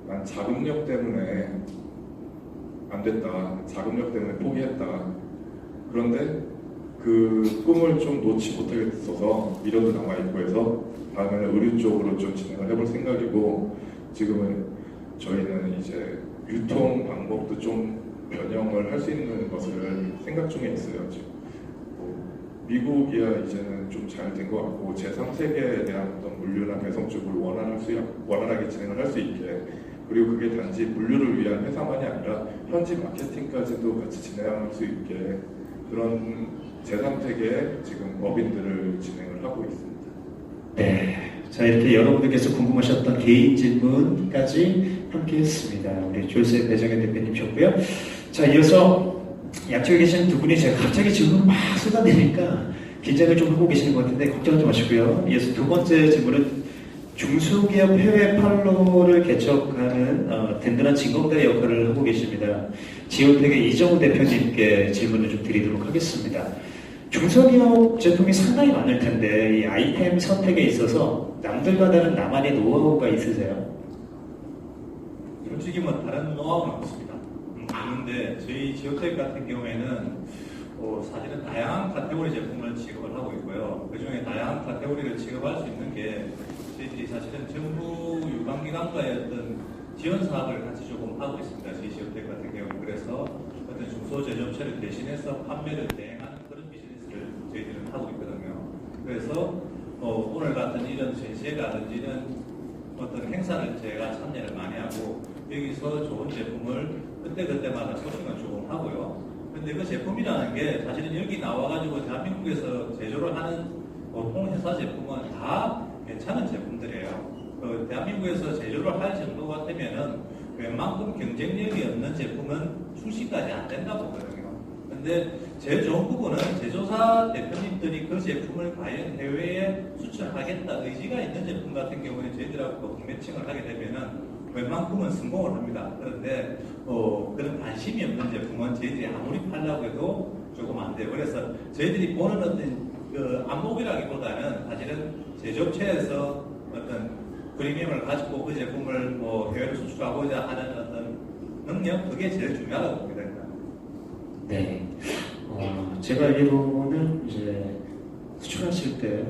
난 자금력 때문에 안 됐다. 자금력 때문에 포기했다. 그런데 그 꿈을 좀 놓지 못하겠어서 미련도 남아있고 해서 다음에는 의류 쪽으로 좀 진행을 해볼 생각이고 지금은 저희는 이제 유통 방법도 좀 변형을 할 수 있는 것을 생각 중에 있어요. 지금 미국이야 이제는 좀 잘 된 것 같고 제3세계에 대한 어떤 물류나 배송 쪽을 원활하게 진행을 할 수 있게 그리고 그게 단지 물류를 위한 회사만이 아니라 현지 마케팅까지도 같이 진행할 수 있게 그런 제3세계의 지금 법인들을 진행을 하고 있습니다. 네. 자, 이렇게 여러분들께서 궁금하셨던 개인 질문까지 함께 했습니다. 우리 조셉 배정현 대표님이셨고요. 자, 이어서 양쪽에 계신 두 분이 제가 갑자기 질문을 막 쏟아내니까 긴장을 좀 하고 계시는 것 같은데 걱정하지 마시고요. 이어서 두 번째 질문은 중소기업 해외 판로를 개척하는 든든한 징검다리 역할을 하고 계십니다. 지오텍의 이정우 대표님께 질문을 좀 드리도록 하겠습니다. 중소기업 제품이 상당히 많을 텐데 이 아이템 선택에 있어서 남들과 다른 나만의 노하우가 있으세요? 솔직히 뭐 다른 노하우는 없습니다. 그런데 저희 지오텍 같은 경우에는 사실은 다양한 카테고리 제품을 취급을 하고 있고요. 그 중에 다양한 카테고리를 취급할 수 있는 게 저희들이 사실은 정부 유관기관과의 어떤 지원 사업을 같이 조금 하고 있습니다. 저희 지오텍 같은 경우는 그래서 어떤 중소제조업체를 대신해서 판매를 대행하는 그런 비즈니스를 저희들은 하고 있거든요. 그래서 오늘 같은 이런 전시회라든지는 어떤 행사를 제가 참여를 많이 하고 여기서 좋은 제품을 그때그때마다 소싱을 조금 하고요. 근데 그 제품이라는 게 사실은 여기 나와가지고 대한민국에서 제조를 하는 보통 회사 제품은 다 괜찮은 제품들이에요. 대한민국에서 제조를 할 정도 같으면은 웬만큼 경쟁력이 없는 제품은 출시까지 안 된다고 보거든요. 근데 제일 좋은 부분은 제조사 대표님들이 그 제품을 과연 해외에 수출하겠다 의지가 있는 제품 같은 경우에 저희들하고 매칭을 하게 되면은 웬만큼은 성공을 합니다. 그런데 그런 관심이 없는 제품은 저희들이 아무리 팔려고 해도 조금 안 돼요. 그래서 저희들이 보는 어떤 그 안목이라기보다는 사실은 제조업체에서 어떤 프리미엄을 가지고 그 제품을 해외로 수출하고자 하는 어떤 능력 그게 제일 중요하다고 봅니다. 네. 제가 알기로는 이제 수출하실 때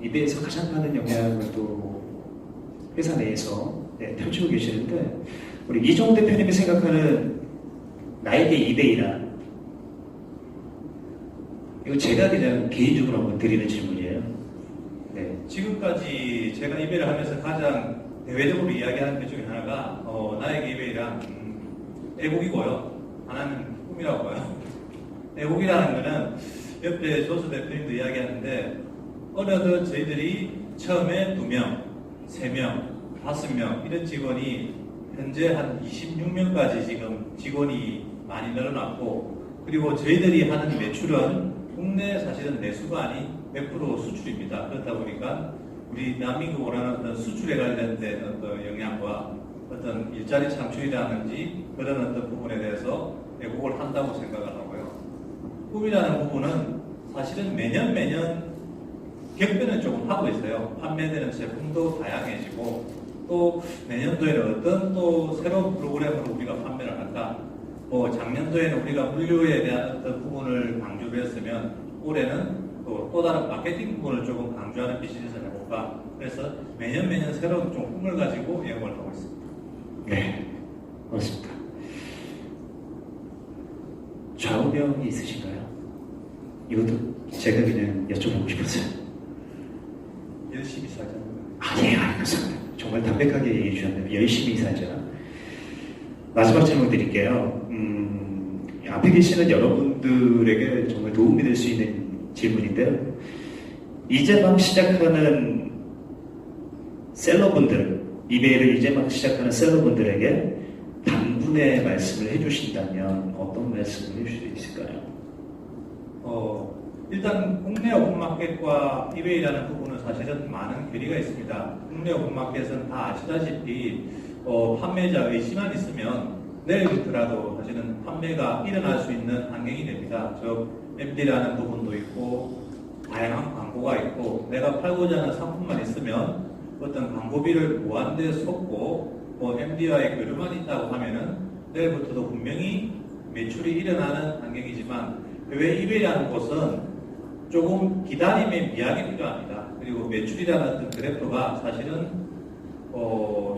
이베이에서 가장 많은 영향을 또 회사 내에서 네, 펼치고 계시는데 우리 이종 대표님이 생각하는 나에게 이베이란 이거 제가 그냥 개인적으로 한번 드리는 질문이에요. 네. 지금까지 제가 이베이를 하면서 가장 대외적으로 이야기하는 것 중에 하나가 나에게 이베이란 애국이고요. 하나는 꿈이라고 봐요. 애국이라는 거는 옆에 조수 대표님도 이야기하는데 어느덧 저희들이 처음에 2명, 3명, 5명 이런 직원이 현재 한 26명까지 지금 직원이 많이 늘어났고 그리고 저희들이 하는 매출은 국내 사실은 내수가 아닌 100% 수출입니다. 그렇다 보니까 우리 대한민국 원하는 어떤 수출에 관련된 어떤 영향과 어떤 일자리 창출이라든지 그런 어떤 부분에 대해서 애국을 한다고 생각을 하고요. 꿈이라는 부분은 사실은 매년 격변을 조금 하고 있어요. 판매되는 제품도 다양해지고 또 내년도에는 어떤 또 새로운 프로그램으로 우리가 판매를 할까? 작년도에는 우리가 물류에 대한 어떤 부분을 강조를 했으면 올해는 또 다른 마케팅 부분을 조금 강조하는 비즈니스를 해볼까? 그래서 매년 새로운 좀 꿈을 가지고 영업을 하고 있습니다. 네, 고맙습니다. 좌우명이 있으신가요? 이것도 제가 그냥 여쭤보고 싶었어요. 열심히 살자. 예, 알겠습니다. 정말 담백하게 얘기해 주셨네요. 열심히 살자. 마지막 질문 드릴게요. 앞에 계시는 여러분들에게 정말 도움이 될 수 있는 질문인데요. 이제 막 시작하는 셀러분들, 이베이를 이제 막 시작하는 셀러분들에게 단분의 말씀을 해주신다면 어떤 말씀을 해주실 수 있을까요? 일단 국내 오픈마켓과 이베이라는 부분은 사실은 많은 괴리가 있습니다. 국내 오픈마켓은 다 아시다시피 판매자 의지만 있으면 내일부터라도 사실은 판매가 일어날 수 있는 환경이 됩니다. 즉 MD라는 부분도 있고 다양한 광고가 있고 내가 팔고자 하는 상품만 있으면 어떤 광고비를 무한대 쏟고 MD와의 교류만 있다고 하면은 내일부터도 분명히 매출이 일어나는 환경이지만 해외 이베이라는 곳은 조금 기다림의 미학이 필요합니다. 그리고 매출이라는 어떤 그래프가 사실은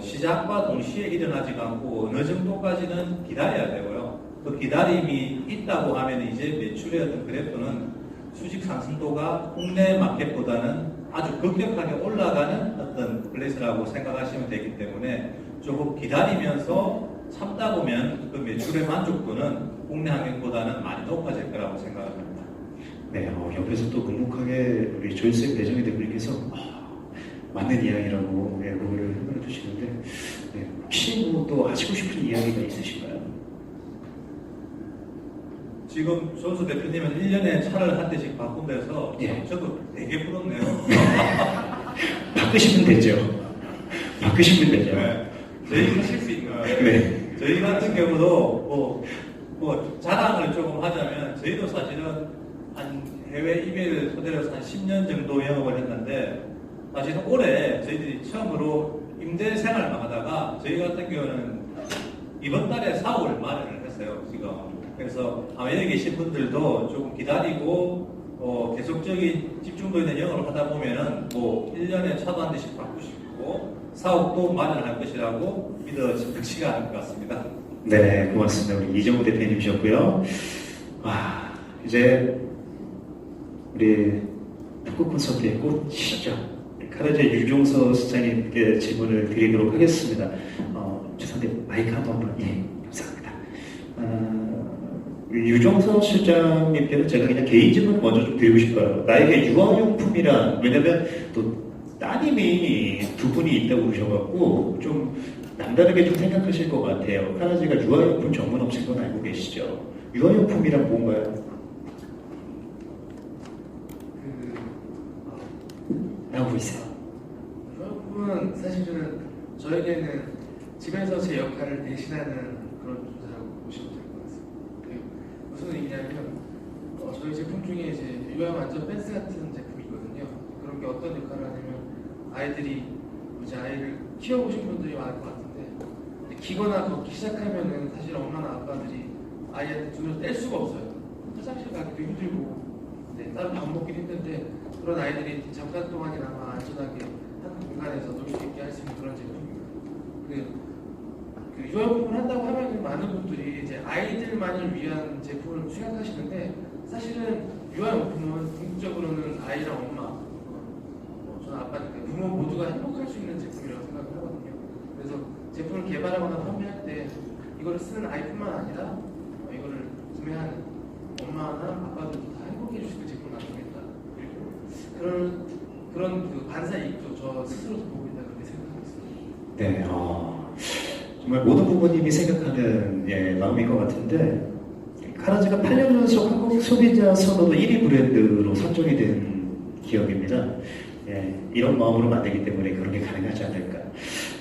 시작과 동시에 일어나지가 않고 어느 정도까지는 기다려야 되고요. 그 기다림이 있다고 하면 이제 매출의 어떤 그래프는 수직 상승도가 국내 마켓보다는 아주 급격하게 올라가는 어떤 플레이스라고 생각하시면 되기 때문에 조금 기다리면서 참다 보면 그 매출의 만족도는 국내 환경보다는 많이 높아질 거라고 생각합니다. 네, 옆에서 또 묵묵하게 우리 조일스 내정의 대표님께서 맞는 이야기라고 그거를 해결해 주시는데 네, 혹시 또 하시고 싶은 이야기가 있으신가요? 지금 조수 대표님은 1년에 차를 한 대씩 바꾼다해서 예. 저도 되게 부럽네요. 바꾸시면 되죠. 바꾸시면 되죠. 네. 저희가 하실 수 있는 거예요. 네. 저희 같은 경우도 자랑을 조금 하자면 저희도 사실은 한 해외 이메일을 토대로 해서 한 10년 정도 영업을 했는데 사실은 올해 저희들이 처음으로 임대 생활만 하다가 저희 같은 경우는 이번 달에 사옥을 마련을 했어요, 지금. 그래서 해외에 계신 분들도 조금 기다리고 계속적인 집중도 있는 영업을 하다 보면은 1년에 차도 한 대씩 바꾸시고 사옥도 마련할 것이라고 믿어지지가 않을 것 같습니다. 네, 고맙습니다. 우리 이정우 대표님이셨고요. 이제 우리 토크 콘서트의 꽃이죠. 카라제 유종서 시장님께 질문을 드리도록 하겠습니다. 죄송한데 마이크 한 번만. 예, 감사합니다. 유종서 실장님께는 제가 그냥 개인 질문 먼저 좀 드리고 싶어요. 나에게 유아용품이란, 왜냐면 또 따님이 두 분이 있다고 그러셔갖고 좀 남다르게 좀 생각하실 것 같아요. 카라제가 유아용품 전문 업체인 건 알고 계시죠? 유아용품이란 뭔가요? 알고 있어요. 유아용품은 사실은 저에게는 집에서 제 역할을 대신하는 그런 존재라고 보시면 될 것 같습니다. 무슨 얘기냐면 저희 제품 중에 이제 유아용 안전 밴스 같은 제품이 있거든요. 그런 게 어떤 역할을 하냐면 아이들이 이제 아이를 키워보신 분들이 많을 것 같은데 기거나 걷기 시작하면은 사실 엄마나 아빠들이 아이한테 눈을 뗄 수가 없어요. 화장실 가기도 힘들고 따로 밥 먹기도 힘든데 그런 아이들이 잠깐 동안이나마 안전하게 한 공간에서 놀 수 있게 할 수 있는 그런 제품입니다. 그 유아용품을 한다고 하면 많은 분들이 이제 아이들만을 위한 제품을 생각하시는데 사실은 유아용품은 궁극적으로는 아이랑 엄마, 저는 아빠니까 부모 모두가 행복할 수 있는 제품이라고 생각을 하거든요. 그래서 제품을 개발하거나 판매할 때 이거를 쓰는 아이뿐만 아니라 이거를 구매하는 엄마나 아빠들도 다 행복해 줄 수 있는 제품을 만들겠다. 그리고 그런 그 반사 이익도 저 스스로도 보고 있다 그렇게 생각하고 있습니다. 네, 정말 모든 부모님이 생각하는 마음인 것 같은데 카라지가 8년 연속 한국 소비자 선호도 1위 브랜드로 선정이 된 기업입니다. 이런 마음으로 만들기 때문에 그런 게 가능하지 않을까.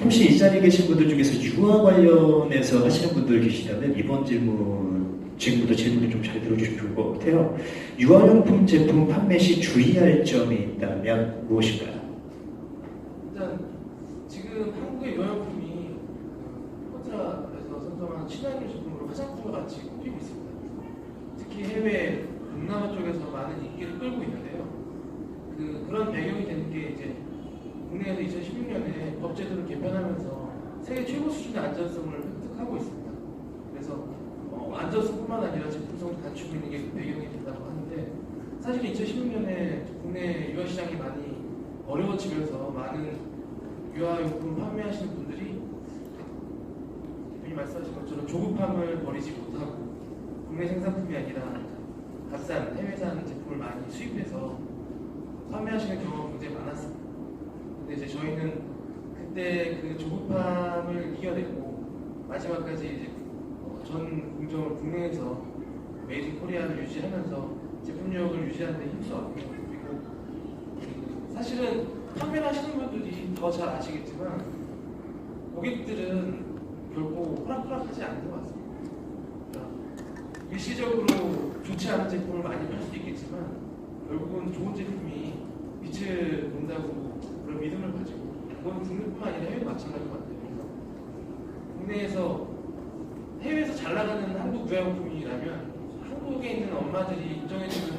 혹시 이 자리에 계신 분들 중에서 유아 관련해서 하시는 분들 계시다면 이번 질문 지금부터 질문을 좀 잘 들어주시면 좋을 것 같아요. 유아용품 제품 판매 시 주의할 점이 있다면 무엇일까요? 일단 지금 한국의 유아용품이 포트라에서 선정한 친환경 제품으로 화장품과 같이 꼽히고 있습니다. 특히 해외 동남아 쪽에서 많은 인기를 끌고 있는데요. 그런 배경이 되는 게 이제 국내에서 2016년에 법제도를 개편하면서 세계 최고 수준의 안전성을 획득하고 있습니다. 그래서 안전성뿐만 아니라 제품성도 갖추고 있는 게 배경이 된다고 하는데 사실 2016년에 국내 유아 시장이 많이 어려워지면서 많은 유아용품 판매하시는 분들이 대표님 말씀하신 것처럼 조급함을 버리지 못하고 국내 생산품이 아니라 값싼 해외산 제품을 많이 수입해서 판매하시는 경우가 굉장히 많았습니다. 근데 이제 저희는 그때 그 조급함을 이겨내고 마지막까지 이제 전 공정을 국내에서 메이드 인 코리아를 유지하면서 제품력을 유지하는 데 힘써왔고요. 그리고 사실은 판매를 하시는 분들이 더 잘 아시겠지만 고객들은 결코 호락호락하지 않는 것 같습니다. 그러니까 일시적으로 좋지 않은 제품을 많이 팔 수도 있겠지만 결국은 좋은 제품이 빛을 본다고 그런 믿음을 가지고 그건 국내뿐만 아니라 해외도 마찬가지인 것 같아요. 국내에서 해외에서 잘 나가는 한국 유아용품이라면 한국에 있는 엄마들이 인정해주는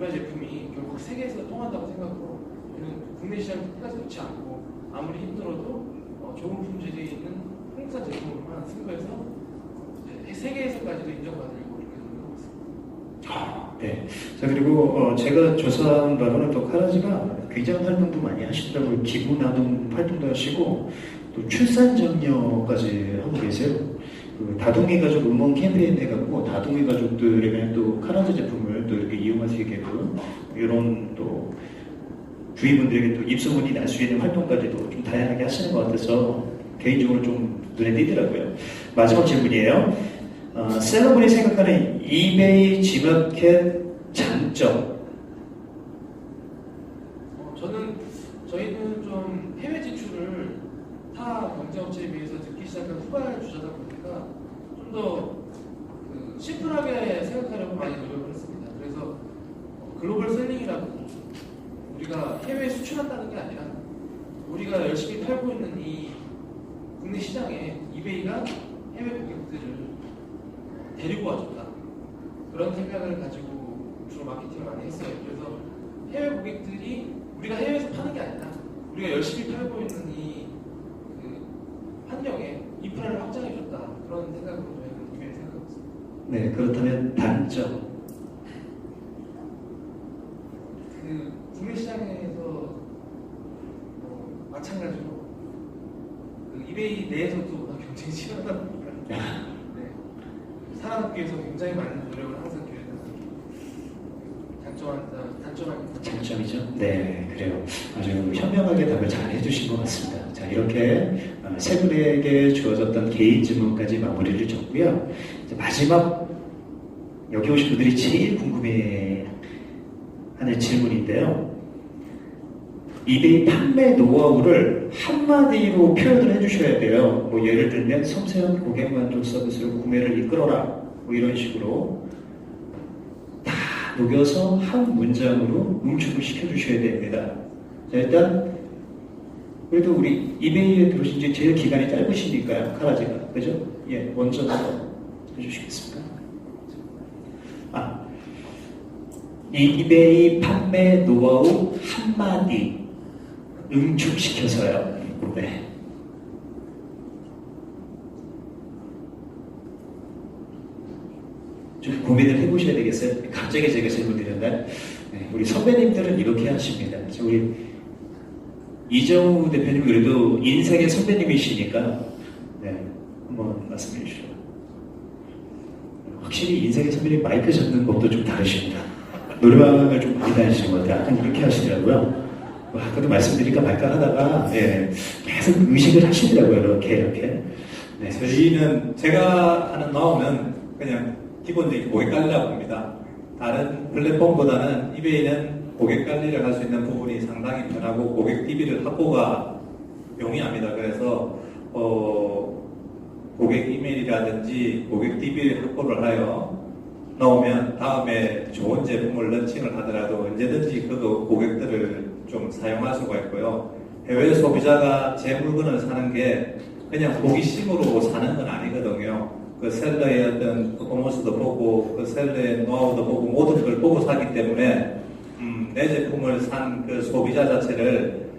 유아 제품이 결국 세계에서 통한다고 생각하고 저는 국내 시장이 끝까지 놓지 않고 아무리 힘들어도 좋은 품질이 있는 한국산 제품으로만 승부해서 세계에서까지도 인정받으려고 이렇게 노력하고 있습니다. 네. 자, 그리고 제가 조사한 바로는 또 카라지가 굉장한 활동도 많이 하시더라고요. 기부 나눔 활동도 하시고 또 출산 장려까지 하고 계세요. 그 다둥이 가족 응원 캠페인 해갖고 다둥이 가족들에 대한 또 카라지 제품을 또 이렇게 이용할 수 있게끔 이런 또 주위 분들에게 또 입소문이 날 수 있는 활동까지도 좀 다양하게 하시는 것 같아서 개인적으로 좀 눈에 띄더라고요. 마지막 질문이에요. 셀러분이 생각하는 이베이 지마켓 장점. 저희는 좀 해외 진출을 타 경제업체에 비해서 듣기 시작한 후발 주자다 보니까 좀 더 심플하게 생각하려고 많이 노력을 했습니다. 그래서 글로벌 셀링이라고 우리가 해외에 수출한다는 게 아니라 우리가 열심히 팔고 있는 이 국내 시장에 이베이가 해외 고객들을 데리고 와줬다. 그런 생각을 가지고 주로 마케팅을 많이 했어요. 그래서 해외 고객들이 우리가 해외에서 파는 게 아니라 우리가 열심히 팔고 있는 이 환경에 인프라를 확장해줬다. 그런 생각으로 저희는 이베이를 생각하고 있습니다. 네, 그렇다면 단점. 국내 시장에서 마찬가지로 이베이 내에서도 경쟁이 치열하다 보니까 살아남기 위해서 굉장히 많은 노력을 항상 기울여서 장점이죠. 네, 그래요. 아주 현명하게 답을 잘 해주신 것 같습니다. 자, 이렇게 세 분에게 주어졌던 개인 질문까지 마무리를 줬고요. 마지막 여기 오신 분들이 제일 궁금해하는 질문인데요. 이베이 판매 노하우를 한마디로 표현을 해주셔야 돼요. 뭐 예를 들면 섬세한 고객 만족 서비스로 구매를 이끌어라. 뭐 이런 식으로 다 녹여서 한 문장으로 응축을 시켜주셔야 됩니다. 자, 일단 그래도 우리 이베이에 들어오신 지 제일 기간이 짧으시니까요. 카라지가. 그죠? 예, 먼저 해주시겠습니까? 이베이 판매 노하우 한마디 응축시켜서요. 네. 고민을 해보셔야 되겠어요. 갑자기 제가 질문드렸나요? 네, 우리 선배님들은 이렇게 하십니다. 우리 이정우 대표님 그래도 인생의 선배님이시니까 네, 한번 말씀해 주시죠. 확실히 인생의 선배님 마이크 잡는 것도 좀 다르십니다. 노래방을 좀 많이 다니시는 것 같아요. 약간 이렇게 하시더라고요. 아까도 말씀드릴까 말까 하다가 예, 계속 의식을 하시더라고요. 이렇게. 네. 저희는 제가 하는 마음은 그냥 기본적인 고객 관리라고 봅니다. 다른 플랫폼보다는 이베이는 고객 관리를 할 수 있는 부분이 상당히 편하고 고객 DB를 확보가 용이합니다. 그래서 고객 이메일이라든지 고객 DB를 확보를 하여 넣으면 다음에 좋은 제품을 런칭을 하더라도 언제든지 그 고객들을 좀 사용할 수가 있고요. 해외 소비자가 제 물건을 사는 게 그냥 호기심으로 사는 건 아니거든요. 그 셀러의 어떤 퍼포먼스도 보고 그 셀러의 노하우도 보고 모든 걸 보고 사기 때문에 내 제품을 산 그 소비자 자체를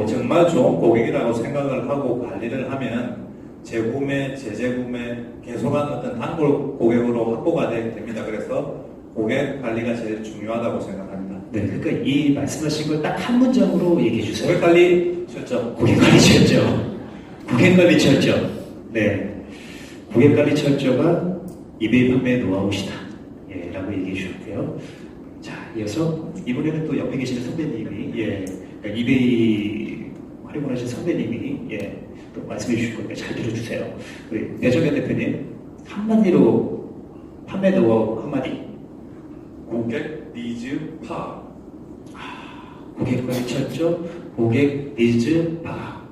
정말 좋은 고객이라고 생각을 하고 관리를 하면 재구매, 재재구매, 계속한 어떤 단골 고객으로 확보가 됩니다. 그래서 고객 관리가 제일 중요하다고 생각합니다. 네, 그러니까 이 말씀하신 걸 딱 한 문장으로 얘기해 주세요. 고객 관리 철저. 고객 관리 철저. 고객 관리 철저. 네. 고객 관리 철저가 이베이 판매 노하우시다. 예, 라고 얘기해 주셨고요. 자, 이어서 이번에는 또 옆에 계시는 선배님이, 예, 그러니까 이베이 활용을 하신 선배님이, 예, 또 말씀해 주실 거니까 잘 들어주세요. 우리 배정현 대표님, 한마디로 판매 노하우 한마디. 고객 니즈 파악. 고객 관리 철저, 고객 니즈 파악.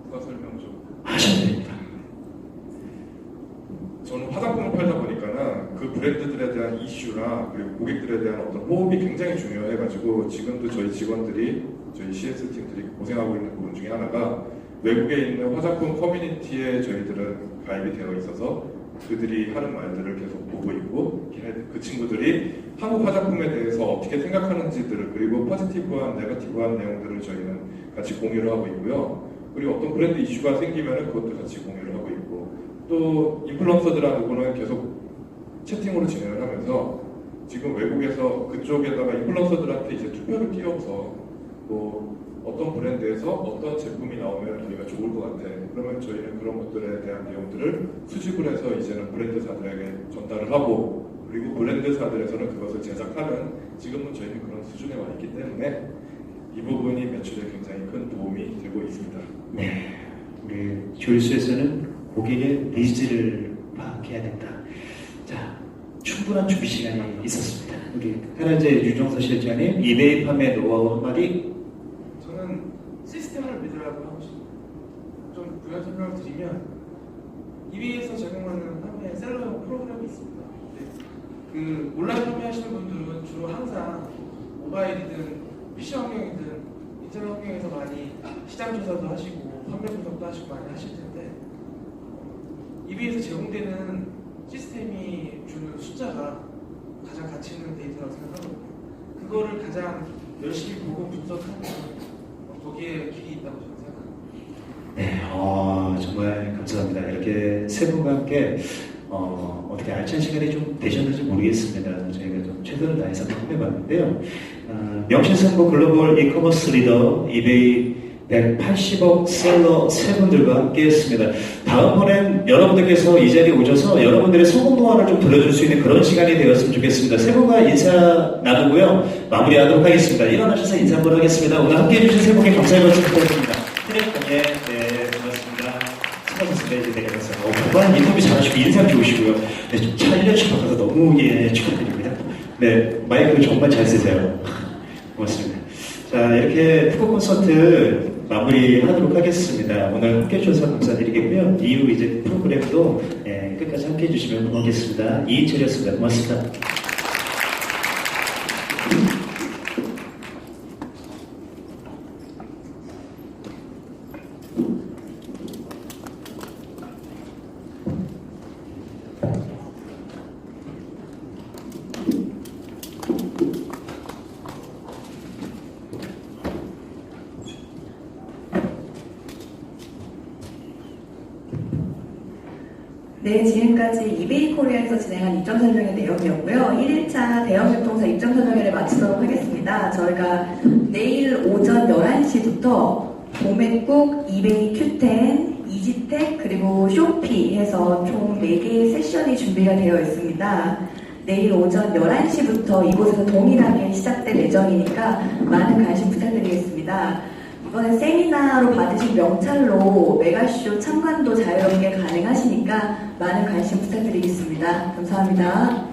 누가 설명 좀. 하셔야 됩니다. 저는 화장품을 팔다 보니까는 그 브랜드들에 대한 이슈나 그리고 고객들에 대한 어떤 호흡이 굉장히 중요해가지고 지금도 저희 직원들이 저희 CS 팀들이 고생하고 있는 부분 중에 하나가 외국에 있는 화장품 커뮤니티에 저희들은 가입이 되어 있어서 그들이 하는 말들을 계속 보고 있고 그 친구들이 한국 화장품에 대해서 어떻게 생각하는지들을 그리고 포지티브한 네거티브한 내용들을 저희는 같이 공유를 하고 있고요. 그리고 어떤 브랜드 이슈가 생기면 그것도 같이 공유를 하고 있고 또 인플루언서들하고는 계속 채팅으로 진행을 하면서 지금 외국에서 그쪽에다가 인플루언서들한테 이제 투표를 띄워서 뭐 어떤 브랜드에서 어떤 제품이 나오면 우리가 좋을 것 같아. 그러면 저희는 그런 것들에 대한 내용들을 수집을 해서 이제는 브랜드사들에게 전달을 하고 그리고 브랜드사들에서는 그것을 제작하는 지금은 저희는 그런 수준에 와 있기 때문에 이 부분이 매출에 굉장히 큰 도움이 되고 있습니다. 네, 우리 조회수에서는 고객의 니즈를 파악해야 된다. 자, 충분한 준비 시간이 있었습니다. 우리 테라제 유정서 실장님, 이베이 판매 노하우 한마디. 저는 시스템을 믿으라고 하고 싶어요. 좀 부연 설명을 드리면 이베이에서 제공하는 판매 셀러용 프로그램이 있습니다. 네. 그 온라인 판매하시는 분들은 주로 항상 모바일이든 PC 환경이든 인터넷 환경에서 많이 시장 조사도 하시고 판매 분석도 하시고 많이 하실 텐데 이베이에서 제공되는 시스템이 주는 숫자가 가장 가치 있는 데이터라고 생각하거든요. 그거를 가장 열심히 보고 분석하면 거기에 길이 있다고 저는 생각합니다. 네, 정말 감사합니다. 이렇게 세 분과 함께 어떻게 알찬 시간이 좀 되셨는지 모르겠습니다. 저희가 좀 최선을 다해서 판매해봤는데요. 명실상부 글로벌 이커머스 리더 이베이 180억 셀러 세 분들과 함께 했습니다. 다음번엔 여러분들께서 이 자리에 오셔서 여러분들의 성공 노하우를 좀 들려줄 수 있는 그런 시간이 되었으면 좋겠습니다. 세 분과 인사 나누고요. 마무리하도록 하겠습니다. 일어나셔서 인사 한번 하겠습니다. 오늘 함께 해주신 세 분께 감사의 말씀 부탁드립니다. 네, 고맙습니다. 수고하셨습니다. 이제 내려가서. 정말 인터뷰 잘하시고 인상 좋으시고요. 네, 차 1년씩 바꿔서 너무 축하드립니다. 네, 마이크를 정말 잘 쓰세요. 고맙습니다. 자, 이렇게 특허 콘서트 마무리하도록 하겠습니다. 오늘 함께 해주셔서 감사드리겠고요. 이후 이제 프로그램도 끝까지 함께 해주시면 고맙겠습니다. 이인철이었습니다. 고맙습니다. 네, 네, 지금까지 이베이 코리아에서 진행한 입점 설명의 내용이었고요. 1일차 대형교통사 입점 설명회를 마치도록 하겠습니다. 저희가 내일 오전 11시부터 도매국, 이베이 큐텐, 이지텍, 그리고 쇼피 해서 총 4개의 세션이 준비가 되어 있습니다. 내일 오전 11시부터 이곳에서 동일하게 시작될 예정이니까 많은 관심 부탁드리겠습니다. 이번에 세미나로 받으신 명찰로 메가쇼 참관도 자유롭게 가능하시니까 많은 관심 부탁드리겠습니다. 감사합니다.